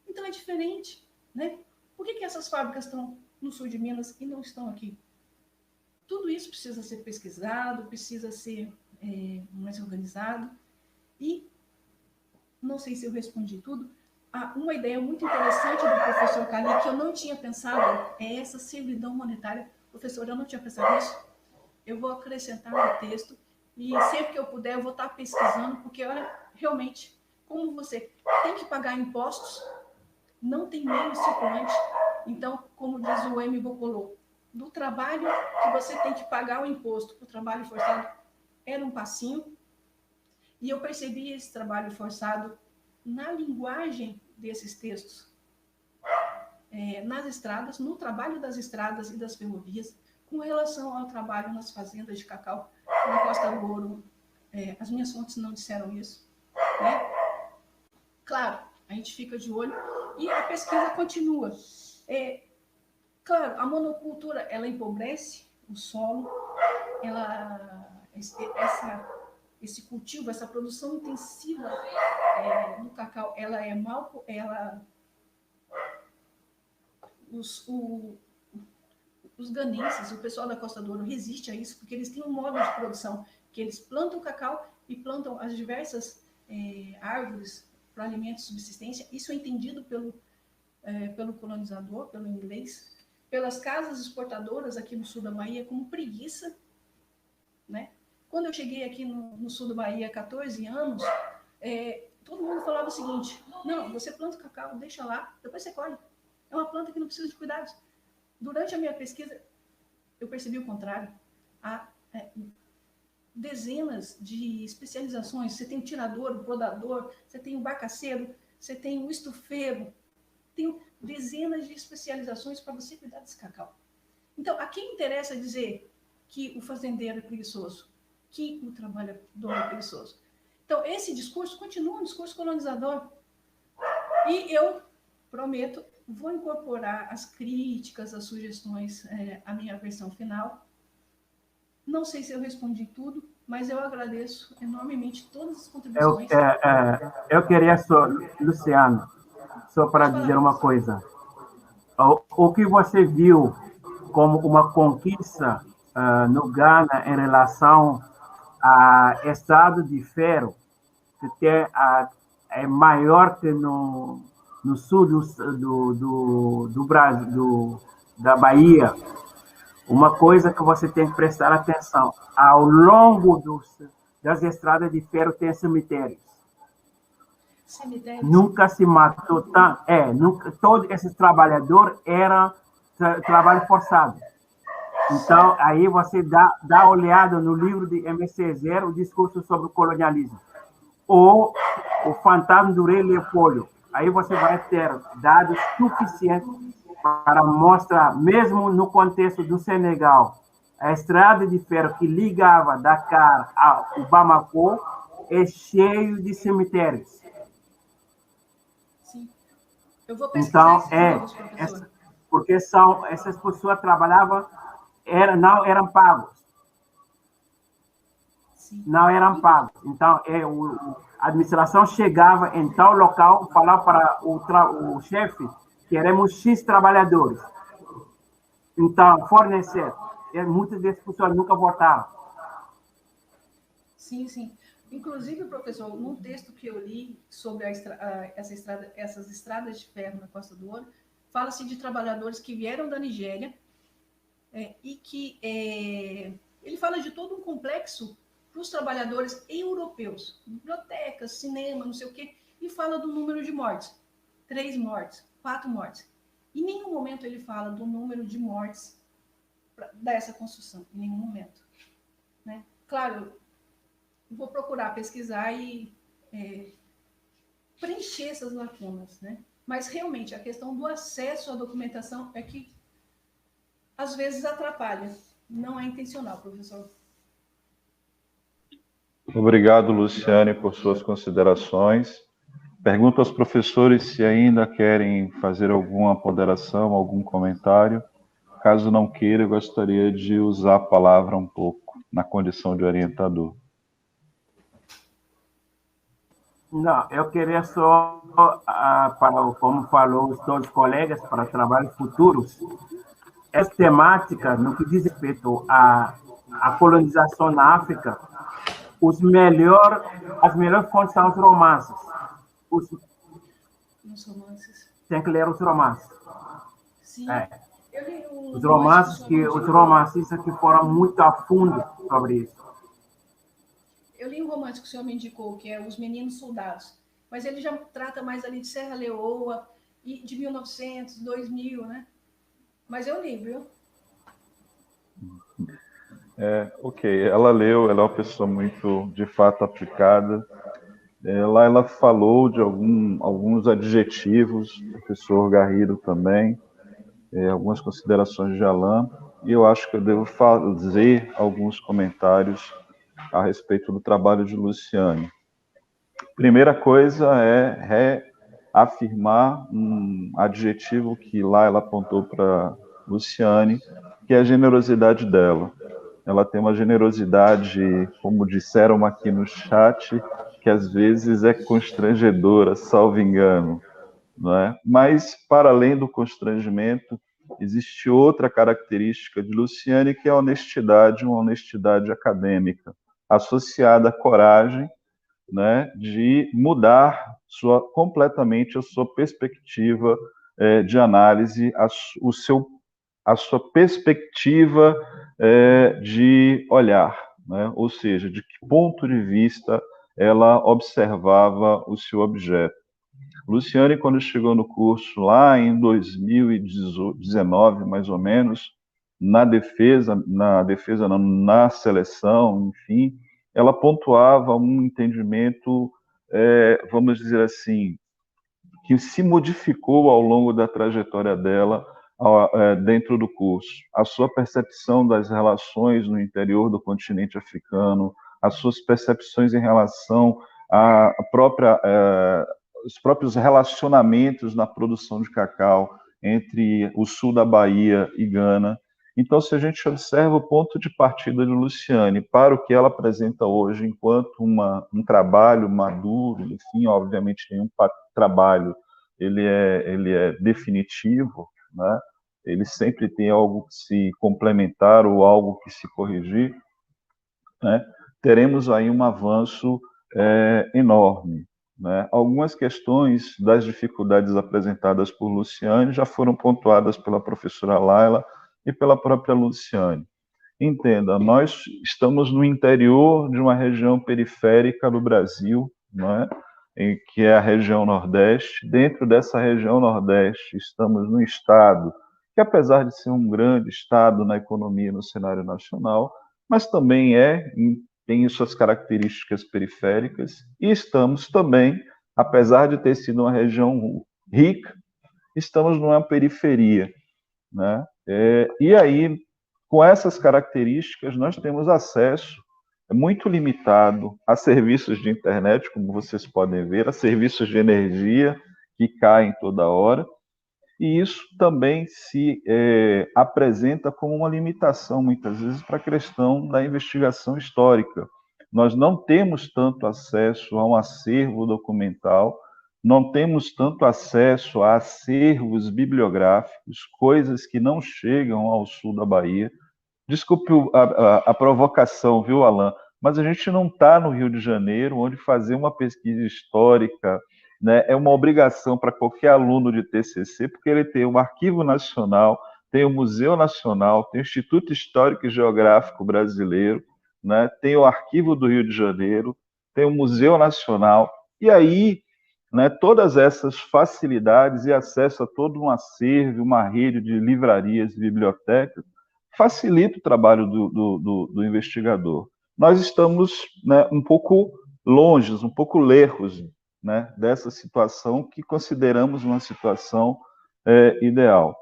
Então é diferente, né? Por que essas fábricas estão no sul de Minas e não estão aqui? Tudo isso precisa ser pesquisado, precisa ser mais organizado. E não sei se eu respondi tudo, uma ideia muito interessante do professor Cali, que eu não tinha pensado, é essa servidão monetária. Professor, eu não tinha pensado nisso. Eu vou acrescentar no texto e sempre que eu puder eu vou estar pesquisando, porque olha, realmente, como você tem que pagar impostos, não tem meio circulante. Então, como diz o M. Bocolô, do trabalho que você tem que pagar o imposto para o trabalho forçado, era um passinho. E eu percebi esse trabalho forçado na linguagem desses textos, nas estradas, no trabalho das estradas e das ferrovias, com relação ao trabalho nas fazendas de cacau, na Costa do Ouro. As minhas fontes não disseram isso, né? Claro, a gente fica de olho e a pesquisa continua. Claro, a monocultura, ela empobrece o solo, esse cultivo, essa produção intensiva do cacau, ela é mal... Os ganenses, o pessoal da Costa do Ouro resiste a isso, porque eles têm um modo de produção, que eles plantam o cacau e plantam as diversas árvores para alimento e subsistência. Isso é entendido pelo colonizador, pelo inglês, pelas casas exportadoras aqui no sul da Bahia como preguiça, né? Quando eu cheguei aqui no sul da Bahia há 14 anos, todo mundo falava o seguinte: não, você planta o cacau, deixa lá, depois você colhe. É uma planta que não precisa de cuidados. Durante a minha pesquisa, eu percebi o contrário. Há dezenas de especializações. Você tem o tirador, o podador, você tem o bacaceiro, você tem o estufeiro. Tem dezenas de especializações para você cuidar desse cacau. Então, a quem interessa dizer que o fazendeiro é preguiçoso, que o trabalhador é preguiçoso? Então, esse discurso continua um discurso colonizador. E eu prometo, vou incorporar as críticas, as sugestões à minha versão final. Não sei se eu respondi tudo, mas eu agradeço enormemente todas as contribuições. Eu queria só, Luciano, só para dizer uma coisa. O que você viu como uma conquista no Ghana em relação à estrada de ferro, que é maior que no sul do Brasil, da Bahia, uma coisa que você tem que prestar atenção: ao longo das estradas de ferro tem cemitérios. Nunca se matou tanto. Todos esses trabalhadores eram trabalho forçado. Então, aí você dá uma olhada no livro de MC0, o discurso sobre o colonialismo, ou o fantasma do rei Leopoldo. Aí você vai ter dados suficientes para mostrar, mesmo no contexto do Senegal, a estrada de ferro que ligava Dakar ao Bamako é cheio de cemitérios. Sim. Eu vou pesquisar então, porque essas pessoas trabalhavam, não eram pagos. Sim. Não eram pagos. Então, a administração chegava em tal local, falava para o chefe: queremos X trabalhadores. Então, fornecer. Muitas dessas pessoas nunca voltaram. Sim, sim. Inclusive, professor, num texto que eu li sobre essas estradas de ferro na Costa do Ouro, fala-se de trabalhadores que vieram da Nigéria e que ele fala de todo um complexo para os trabalhadores europeus, bibliotecas, cinema, não sei o quê, e fala do número de mortes. 3 mortes, 4 mortes. Em nenhum momento ele fala do número de mortes dessa construção, em nenhum momento. Né? Claro, vou procurar pesquisar e preencher essas lacunas, né? Mas realmente a questão do acesso à documentação é que às vezes atrapalha. Não é intencional, professor. Obrigado, Luciane, por suas considerações. Pergunto aos professores se ainda querem fazer alguma ponderação, algum comentário. Caso não queira, eu gostaria de usar a palavra um pouco na condição de orientador. Não, eu queria só, como falou todos os colegas, para trabalhos futuros, essa temática, no que diz respeito à colonização na África, as melhores fontes são os romances. os romances. Tem que ler os romances. Sim. Eu li Os romancistas que foram muito a fundo sobre isso. Eu li um romance que o senhor me indicou, que é Os Meninos Soldados, mas ele já trata mais ali de Serra Leoa, e de 1900, 2000, né? Mas eu li, viu? Ok, ela leu, ela é uma pessoa muito, de fato, aplicada. Ela falou de alguns adjetivos, o professor Garrido também, algumas considerações de Alain, e eu acho que eu devo fazer alguns comentários a respeito do trabalho de Luciane. Primeira coisa é reafirmar um adjetivo que lá ela apontou para Luciane, que é a generosidade dela. Ela tem uma generosidade, como disseram aqui no chat, que às vezes é constrangedora, salvo engano, não é? Mas, para além do constrangimento, existe outra característica de Luciane, que é a honestidade, uma honestidade acadêmica, associada à coragem, né, de mudar completamente a sua perspectiva de análise, a sua perspectiva de olhar, né? Ou seja, de que ponto de vista ela observava o seu objeto. Luciane, quando chegou no curso lá em 2019, mais ou menos, na seleção, enfim, ela pontuava um entendimento, vamos dizer assim, que se modificou ao longo da trajetória dela dentro do curso. A sua percepção das relações no interior do continente africano, as suas percepções em relação à própria os próprios relacionamentos na produção de cacau entre o sul da Bahia e Gana. Então, se a gente observa o ponto de partida de Luciane para o que ela apresenta hoje enquanto um trabalho maduro, enfim, obviamente nenhum trabalho ele é definitivo, né? Ele sempre tem algo que se complementar ou algo que se corrigir, né? Teremos aí um avanço enorme. Né? Algumas questões das dificuldades apresentadas por Luciane já foram pontuadas pela professora Laila e pela própria Luciane. Entenda, nós estamos no interior de uma região periférica do Brasil, né? Que é a região Nordeste. Dentro dessa região Nordeste, estamos num estado que, apesar de ser um grande estado na economia e no cenário nacional, mas também tem suas características periféricas, e estamos também, apesar de ter sido uma região rica, estamos numa periferia, né? E aí, com essas características, nós temos acesso muito limitado a serviços de internet, como vocês podem ver, a serviços de energia que caem toda hora, e isso também se apresenta como uma limitação, muitas vezes, para a questão da investigação histórica. Nós não temos tanto acesso a um acervo documental, não temos tanto acesso a acervos bibliográficos, coisas que não chegam ao sul da Bahia. Desculpe a provocação, viu, Alain? Mas a gente não está no Rio de Janeiro, onde fazer uma pesquisa histórica, né, é uma obrigação para qualquer aluno de TCC, porque ele tem um Arquivo Nacional, tem o Museu Nacional, tem o Instituto Histórico e Geográfico Brasileiro, né, tem o Arquivo do Rio de Janeiro, tem o Museu Nacional, e aí, né, todas essas facilidades e acesso a todo um acervo, uma rede de livrarias e bibliotecas, facilita o trabalho do investigador. Nós estamos, né, um pouco longe, um pouco lejos, né, dessa situação que consideramos uma situação ideal.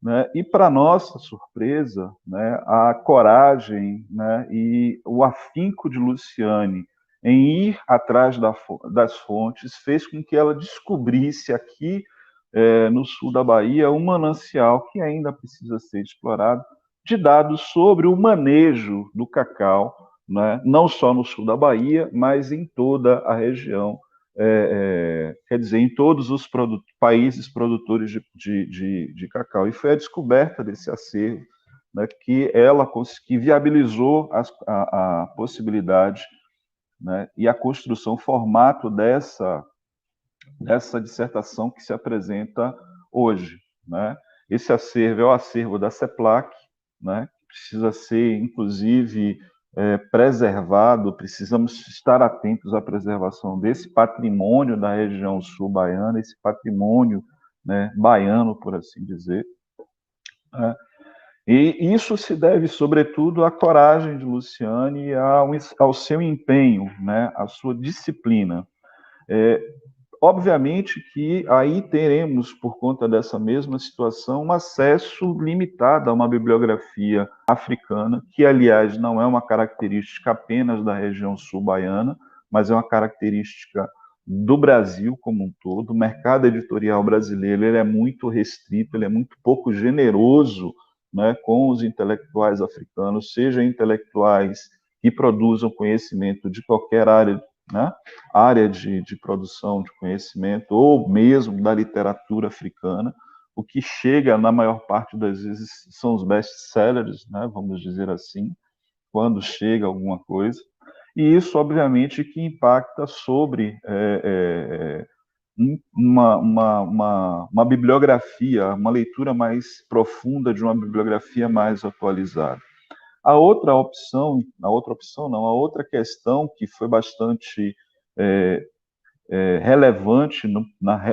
Né? E, para nossa surpresa, né, a coragem, né, e o afinco de Luciane em ir atrás das fontes fez com que ela descobrisse aqui no sul da Bahia um manancial que ainda precisa ser explorado, de dados sobre o manejo do cacau, né, não só no sul da Bahia, mas em toda a região, quer dizer, em todos os países produtores de cacau. E foi a descoberta desse acervo, né, que viabilizou a possibilidade, né, e a construção, o formato dessa dissertação que se apresenta hoje, né? Esse acervo é o acervo da CEPLAC, né? Precisa ser, inclusive, preservado, precisamos estar atentos à preservação desse patrimônio da região sul baiana, esse patrimônio, né, baiano, por assim dizer. Né? E isso se deve, sobretudo, à coragem de Luciane e ao seu empenho, né, à sua disciplina. Obviamente que aí teremos, por conta dessa mesma situação, um acesso limitado a uma bibliografia africana, que, aliás, não é uma característica apenas da região sul-baiana, mas é uma característica do Brasil como um todo. O mercado editorial brasileiro ele é muito restrito, ele é muito pouco generoso, né, com os intelectuais africanos, seja intelectuais que produzam conhecimento de qualquer área, né, área de produção de conhecimento, ou mesmo da literatura africana. O que chega, na maior parte das vezes, são os best-sellers, né, vamos dizer assim, quando chega alguma coisa. E isso, obviamente, que impacta sobre uma bibliografia, uma leitura mais profunda de uma bibliografia mais atualizada. A outra questão que foi bastante relevante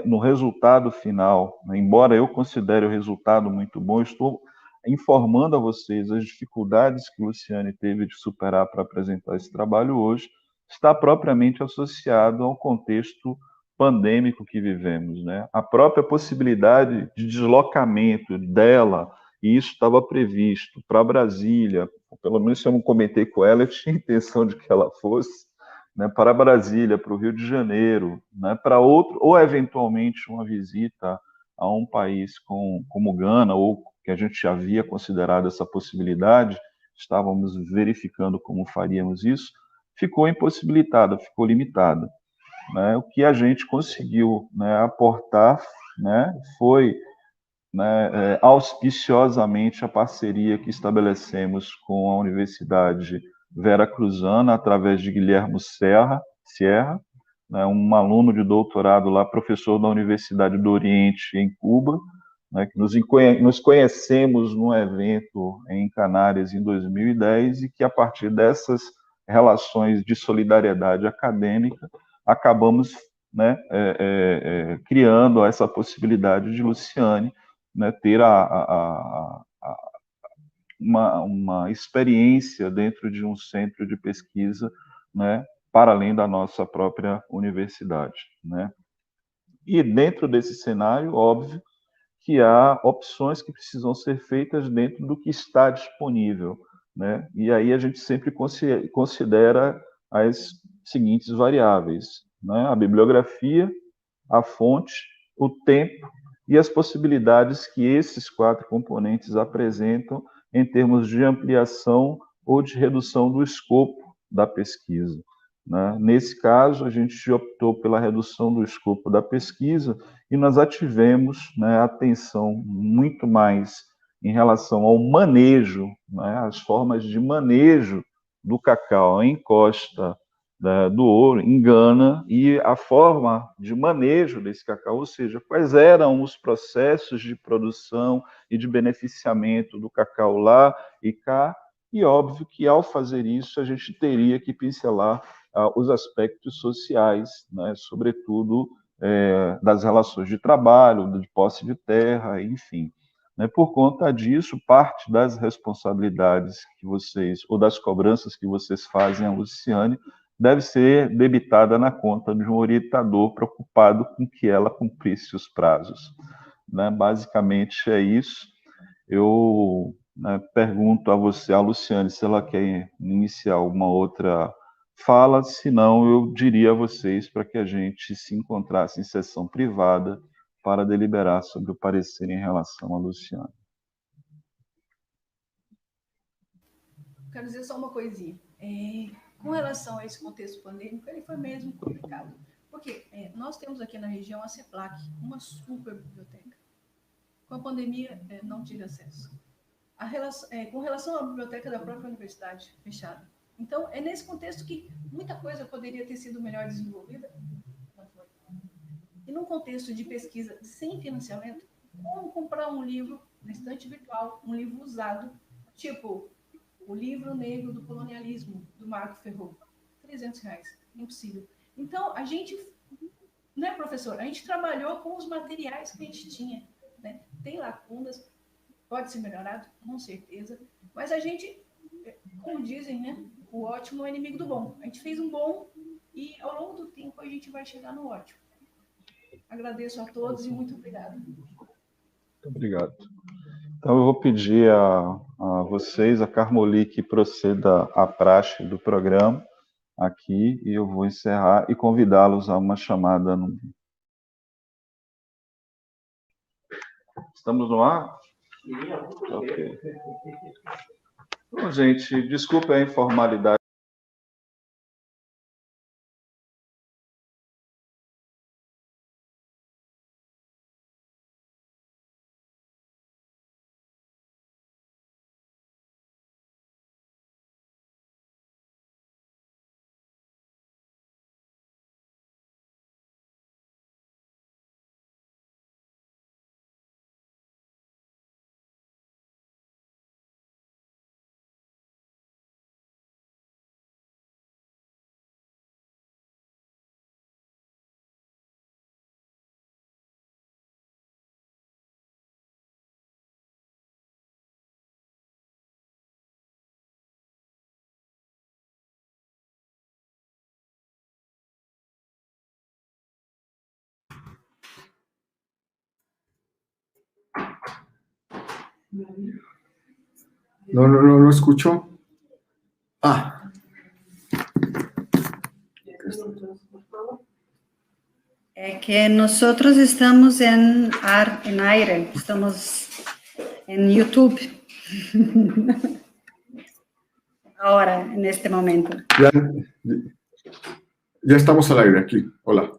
no resultado final, né? Embora eu considere o resultado muito bom, estou informando a vocês as dificuldades que Luciane teve de superar para apresentar esse trabalho hoje, está propriamente associado ao contexto pandêmico que vivemos, né? A própria possibilidade de deslocamento dela, e isso estava previsto para Brasília, pelo menos eu não comentei com ela, eu tinha intenção de que ela fosse, né, para Brasília, para o Rio de Janeiro, né, para outro, ou eventualmente uma visita a um país como Gana, ou que a gente já havia considerado essa possibilidade, estávamos verificando como faríamos isso, ficou impossibilitada, ficou limitada. Né? O que a gente conseguiu, né, aportar, né, foi, né, auspiciosamente a parceria que estabelecemos com a Universidade Veracruzana, através de Guilhermo Sierra, né, um aluno de doutorado lá, professor da Universidade do Oriente, em Cuba, né, que nos conhecemos num evento em Canárias em 2010 e que, a partir dessas relações de solidariedade acadêmica, acabamos, né, criando essa possibilidade de Luciane, né, ter uma experiência dentro de um centro de pesquisa, né, para além da nossa própria universidade, né? E dentro desse cenário, óbvio, que há opções que precisam ser feitas dentro do que está disponível, né? E aí a gente sempre considera as seguintes variáveis, né? A bibliografia, a fonte, o tempo e as possibilidades que esses 4 componentes apresentam em termos de ampliação ou de redução do escopo da pesquisa. Né? Nesse caso, a gente optou pela redução do escopo da pesquisa e nós ativemos, né, atenção muito mais em relação ao manejo, né, as formas de manejo do cacau em Costa do Ouro, em Gana, e a forma de manejo desse cacau, ou seja, quais eram os processos de produção e de beneficiamento do cacau lá e cá, e óbvio que ao fazer isso a gente teria que pincelar os aspectos sociais, né, sobretudo das relações de trabalho, de posse de terra, enfim. Né, por conta disso, parte das responsabilidades que vocês, ou das cobranças que vocês fazem a Luciane, deve ser debitada na conta de um orientador preocupado com que ela cumprisse os prazos. Né? Basicamente é isso. Eu, né, pergunto a você, a Luciane, se ela quer iniciar uma outra fala, senão eu diria a vocês para que a gente se encontrasse em sessão privada para deliberar sobre o parecer em relação a Luciane. Quero dizer só uma coisinha. Com relação a esse contexto pandêmico, ele foi mesmo complicado. Porque nós temos aqui na região a CEPLAC, uma super biblioteca. Com a pandemia, não tive acesso. Com relação à biblioteca da própria universidade, fechada. Então, é nesse contexto que muita coisa poderia ter sido melhor desenvolvida. Não foi. E num contexto de pesquisa sem financiamento, como comprar um livro na estante virtual, um livro usado, tipo O Livro Negro do Colonialismo, do Marco Ferro, R$300, impossível. Então, a gente, né, professor, a gente trabalhou com os materiais que a gente tinha, né? Tem lacunas, pode ser melhorado, com certeza, mas a gente, como dizem, né, o ótimo é inimigo do bom. A gente fez um bom e, ao longo do tempo, a gente vai chegar no ótimo. Agradeço a todos e muito obrigada. Muito obrigado. Então, eu vou pedir a vocês, a Carmoli, que proceda à praxe do programa aqui, e eu vou encerrar e convidá-los a uma chamada. Estamos no ar? Ok. Bom, gente, desculpe a informalidade. No escucho. É que nosotros estamos en aire, estamos en YouTube. Ahora, en este momento. Ya estamos al aire aqui. Olá.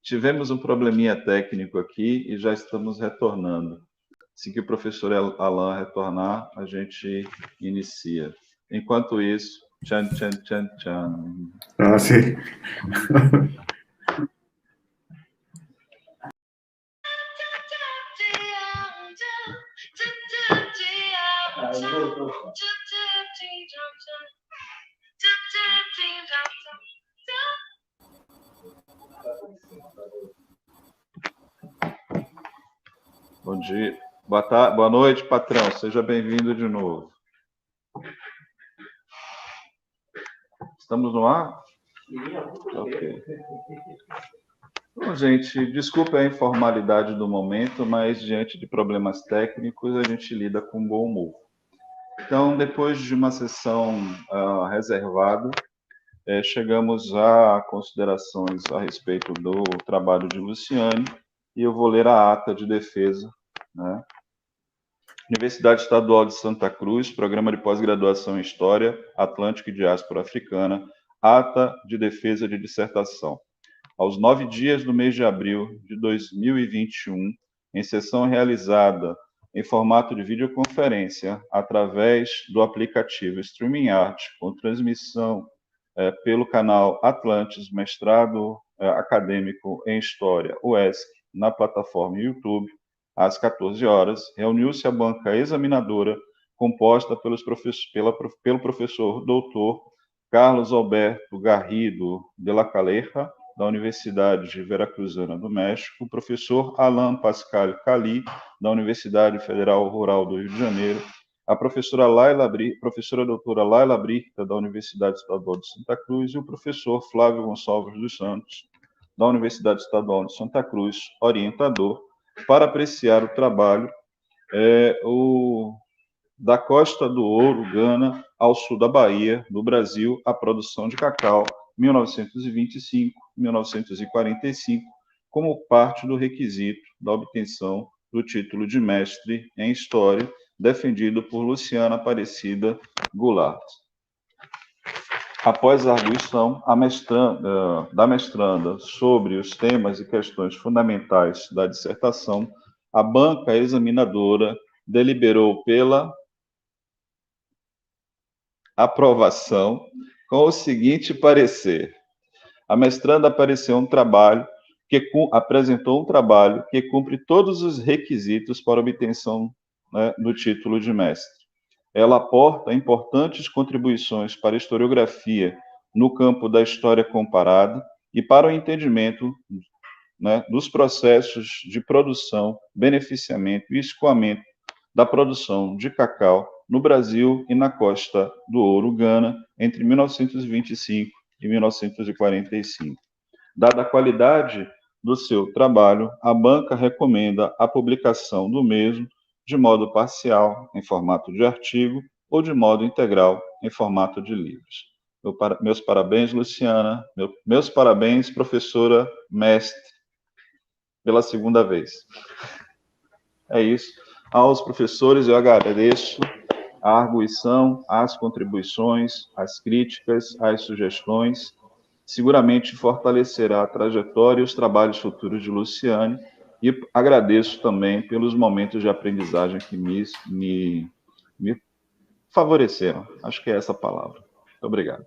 Tivemos um probleminha técnico aqui e já estamos retornando. Assim que o professor Alain retornar, a gente inicia. Enquanto isso, tchan, tchan, tchan, tchan. Ah, sim. Bom dia. Boa noite, patrão. Seja bem-vindo de novo. Estamos no ar? Ok. Bom, gente, desculpe a informalidade do momento, mas diante de problemas técnicos, a gente lida com bom humor. Então, depois de uma sessão reservada, chegamos a considerações a respeito do trabalho de Luciane, e eu vou ler a ata de defesa, né? Universidade Estadual de Santa Cruz, Programa de Pós-Graduação em História, Atlântico e Diáspora Africana, ata de defesa de dissertação. Aos 9 dias do mês de abril de 2021, em sessão realizada em formato de videoconferência, através do aplicativo StreamYard, com transmissão pelo canal Atlantis, mestrado acadêmico em História, UESC, na plataforma YouTube, às 14 horas, reuniu-se a banca examinadora, composta pelo professor doutor Carlos Alberto Garrido de la Calleja, da Universidade de Veracruzana do México, o professor Alain Pascal Cali, da Universidade Federal Rural do Rio de Janeiro, a professora doutora Laila Brita, da Universidade Estadual de Santa Cruz, e o professor Flávio Gonçalves dos Santos, da Universidade Estadual de Santa Cruz, orientador, para apreciar o trabalho da Costa do Ouro, Gana, ao sul da Bahia, no Brasil, a produção de cacau, 1925-1945, como parte do requisito da obtenção do título de mestre em História, defendido por Luciana Aparecida Goulart. Após a arguição da mestranda sobre os temas e questões fundamentais da dissertação, a banca examinadora deliberou pela aprovação com o seguinte parecer: A mestranda apresentou um trabalho que cumpre todos os requisitos para obtenção, né, do título de mestre. Ela aporta importantes contribuições para a historiografia no campo da história comparada e para o entendimento, né, dos processos de produção, beneficiamento e escoamento da produção de cacau no Brasil e na Costa do Ouro, Gana, entre 1925 e 1945. Dada a qualidade do seu trabalho, a banca recomenda a publicação do mesmo de modo parcial, em formato de artigo, ou de modo integral, em formato de livros. Meus parabéns, Luciana. Meus parabéns, professora mestre, pela segunda vez. É isso. Aos professores, eu agradeço a arguição, as contribuições, as críticas, as sugestões. Seguramente fortalecerá a trajetória e os trabalhos futuros de Luciane, e agradeço também pelos momentos de aprendizagem que me favoreceram. Acho que é essa a palavra. Muito obrigado.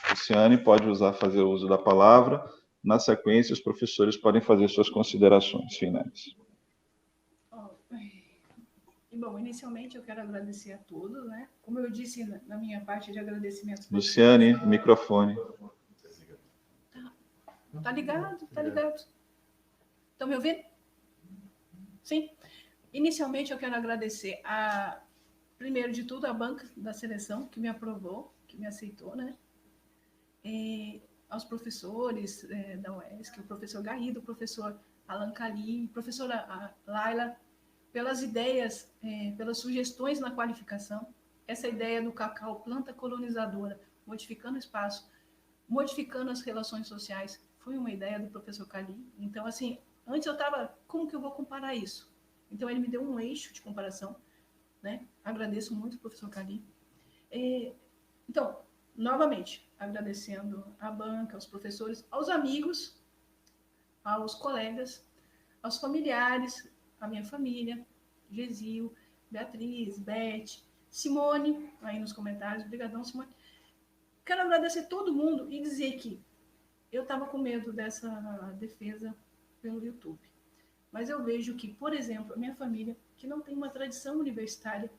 Luciane pode fazer uso da palavra. Na sequência, os professores podem fazer suas considerações finais. Bom, inicialmente eu quero agradecer a todos, né? Como eu disse na minha parte de agradecimentos. Luciane, microfone. Tá ligado, tá ligado. Estão me ouvindo? Sim. Inicialmente eu quero agradecer primeiro de tudo, a banca da seleção que me aprovou, que me aceitou, né? Aos professores da UESC, o professor Garrido, o professor Alan Cali, a professora Laila, pelas ideias, pelas sugestões na qualificação. Essa ideia do cacau, planta colonizadora, modificando o espaço, modificando as relações sociais, foi uma ideia do professor Cali. Então, assim, antes eu estava, como que eu vou comparar isso? Então, ele me deu um eixo de comparação, né? Agradeço muito o professor Cali. Então, novamente, agradecendo à banca, aos professores, aos amigos, aos colegas, aos familiares, a minha família, Gesil, Beatriz, Beth, Simone, aí nos comentários, obrigadão, Simone. Quero agradecer todo mundo e dizer que eu estava com medo dessa defesa pelo YouTube. Mas eu vejo que, por exemplo, a minha família, que não tem uma tradição universitária,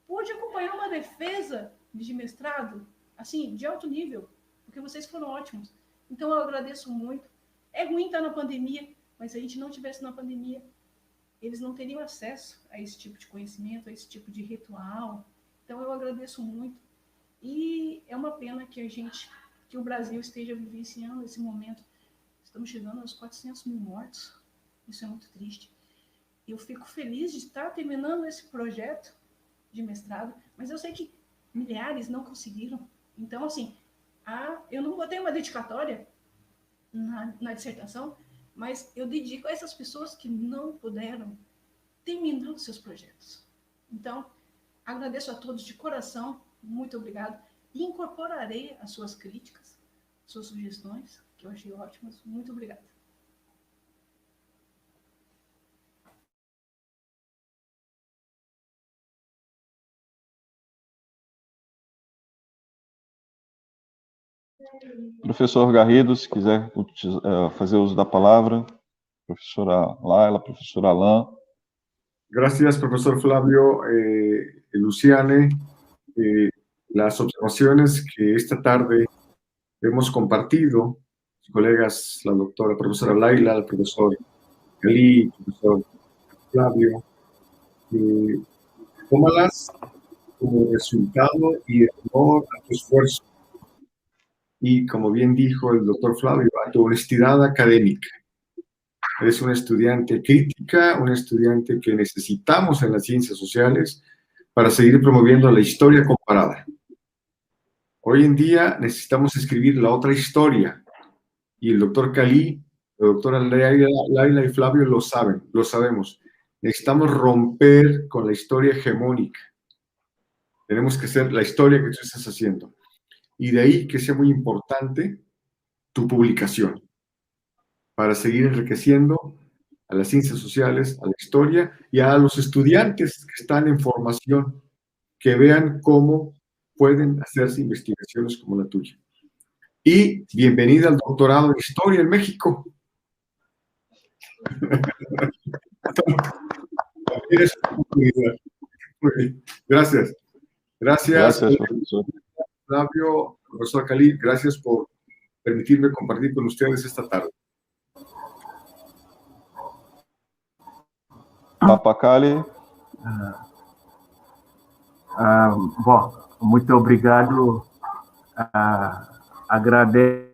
pôde acompanhar uma defesa de mestrado, assim, de alto nível, porque vocês foram ótimos. Então, eu agradeço muito. É ruim estar na pandemia, mas se a gente não tivesse na pandemia, eles não teriam acesso a esse tipo de conhecimento, a esse tipo de ritual. Então, eu agradeço muito. E é uma pena que o Brasil esteja vivenciando esse momento. Estamos chegando aos 400 mil mortos. Isso é muito triste. Eu fico feliz de estar terminando esse projeto de mestrado, mas eu sei que milhares não conseguiram. Então, assim, eu não botei uma dedicatória na dissertação, mas eu dedico a essas pessoas que não puderam terminar os seus projetos. Então, agradeço a todos de coração, muito obrigado, e incorporarei as suas críticas, suas sugestões, que eu achei ótimas. Muito obrigada. Professor Garrido, se quiser fazer uso da palavra. Profesora Laila, profesor Alan. Gracias, profesor Flavio, Luciane. Las observaciones que esta tarde hemos compartido, los colegas, la doctora profesora Laila, el profesor Cali, el profesor Flavio, tómalas como resultado y honor a tu esfuerzo. Y como bien dijo el doctor Flavio, a tu honestidad académica. Eres una estudiante crítica, una estudiante que necesitamos en las ciencias sociales para seguir promoviendo la historia comparada. Hoy en día necesitamos escribir la otra historia, y el doctor Cali, la doctora Laila y Flavio lo saben, lo sabemos. Necesitamos romper con la historia hegemónica. Tenemos que hacer la historia que tú estás haciendo. Y de ahí que sea muy importante tu publicación, para seguir enriqueciendo a las ciencias sociales, a la historia y a los estudiantes que están en formación, que vean cómo pueden hacerse investigaciones como la tuya. y bienvenida al doctorado en Historia en México. Tienes una oportunidad. Muy bien. Gracias. Gracias, profesor. Flavio, profesor Khalid, gracias por permitirme compartir con ustedes esta tarde. Papa Kali. Bom, muito obrigado. Agradeço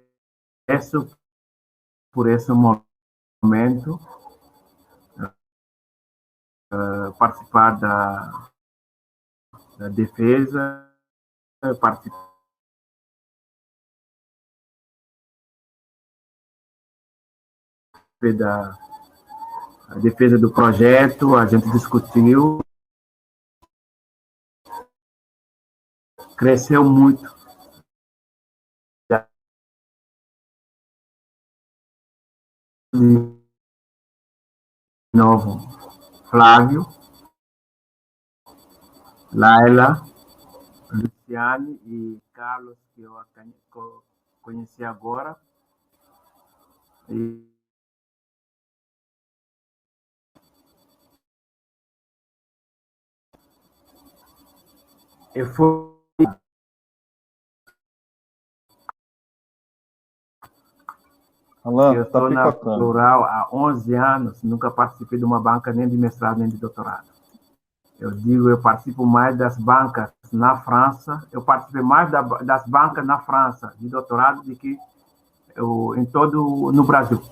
por esse momento, participar da defesa, participar da defesa do projeto, a gente discutiu, cresceu muito. De novo, Flávio, Laila, Luciane e Carlos, que eu conheci agora. Eu fui Alan, eu estou na Rural há 11 anos, nunca participei de uma banca nem de mestrado nem de doutorado. Eu digo, eu participo mais das bancas na França, eu participei mais das bancas na França de doutorado do que no Brasil.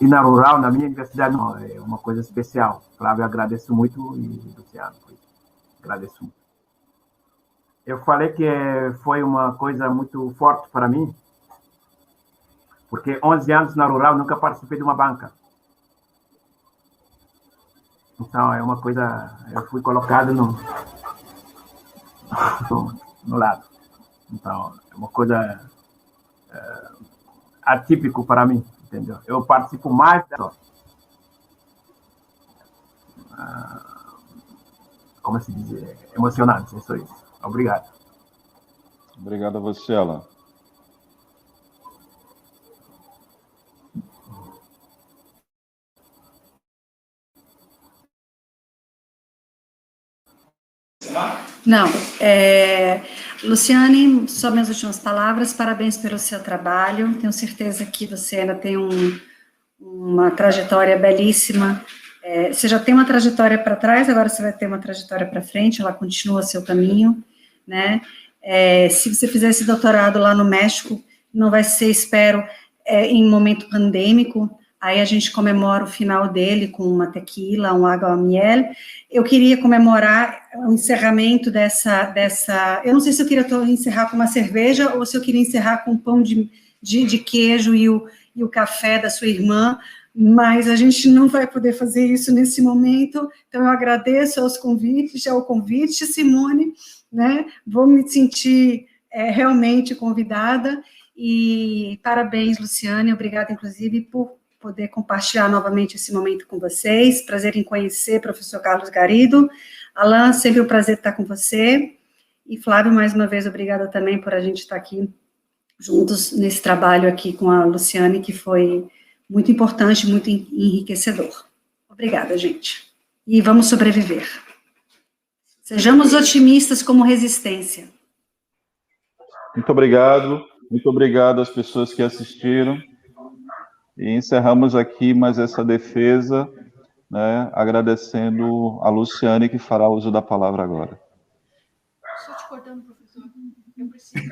E na Rural, na minha universidade, não, é uma coisa especial. Flávio, agradeço muito, e Luciano, agradeço muito. Eu falei que foi uma coisa muito forte para mim, porque 11 anos na Rural, nunca participei de uma banca. Então, é uma coisa... Eu fui colocado no lado. Então, é uma coisa atípico para mim, entendeu? Eu participo mais... como se diz? Emocionante, isso aí. Obrigado. Obrigado a você, Alan. Não, Luciane, só minhas últimas palavras, parabéns pelo seu trabalho, tenho certeza que você ainda tem uma trajetória belíssima, você já tem uma trajetória para trás, agora você vai ter uma trajetória para frente, ela continua seu caminho, né, se você fizer esse doutorado lá no México, não vai ser, espero, em momento pandêmico, aí a gente comemora o final dele com uma tequila, um água miel. Eu queria comemorar o encerramento dessa... Eu não sei se eu queria encerrar com uma cerveja ou se eu queria encerrar com pão de queijo e o café da sua irmã, mas a gente não vai poder fazer isso nesse momento, então eu agradeço ao convite, Simone, né? Vou me sentir realmente convidada, e parabéns, Luciane, obrigada, inclusive, por poder compartilhar novamente esse momento com vocês. Prazer em conhecer o professor Carlos Garrido. Alan, sempre um prazer estar com você. E Flávio, mais uma vez, obrigada também por a gente estar aqui juntos nesse trabalho aqui com a Luciane, que foi muito importante, muito enriquecedor. Obrigada, gente. E vamos sobreviver. Sejamos otimistas como resistência. Muito obrigado às pessoas que assistiram. E encerramos aqui mais essa defesa, né, agradecendo a Luciane, que fará uso da palavra agora. Só te cortando, professor, eu preciso...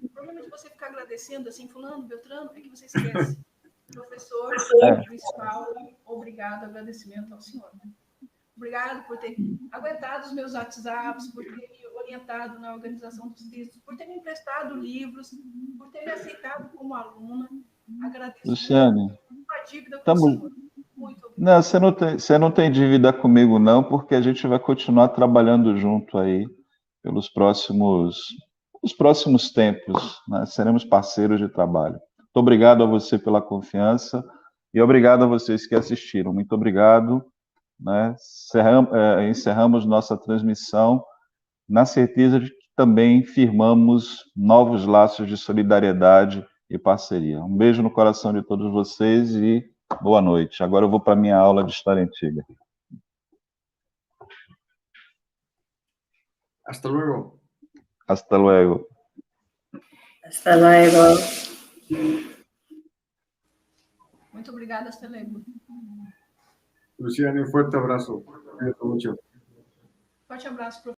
O problema de você ficar agradecendo, assim, fulano, Beltrano, é que você esquece. Professor, principal, obrigado, agradecimento ao senhor. Obrigado por ter aguentado os meus WhatsApps, por ter me orientado na organização dos textos, por ter me emprestado livros, por ter me aceitado como aluna. Agradeço. Luciane, uma dívida com o senhor. Muito obrigado. Não, você não tem dívida comigo, não, porque a gente vai continuar trabalhando junto aí pelos próximos tempos, né? Seremos parceiros de trabalho. Muito obrigado a você pela confiança e obrigado a vocês que assistiram. Muito obrigado, né? Encerramos nossa transmissão na certeza também firmamos novos laços de solidariedade e parceria. Um beijo no coração de todos vocês e boa noite. Agora eu vou para a minha aula de História Antiga. Hasta luego. Hasta luego. Hasta luego. Muito obrigada, Astelego. Luciane, un fuerte abrazo. Cuídate mucho. Forte abraço, professor.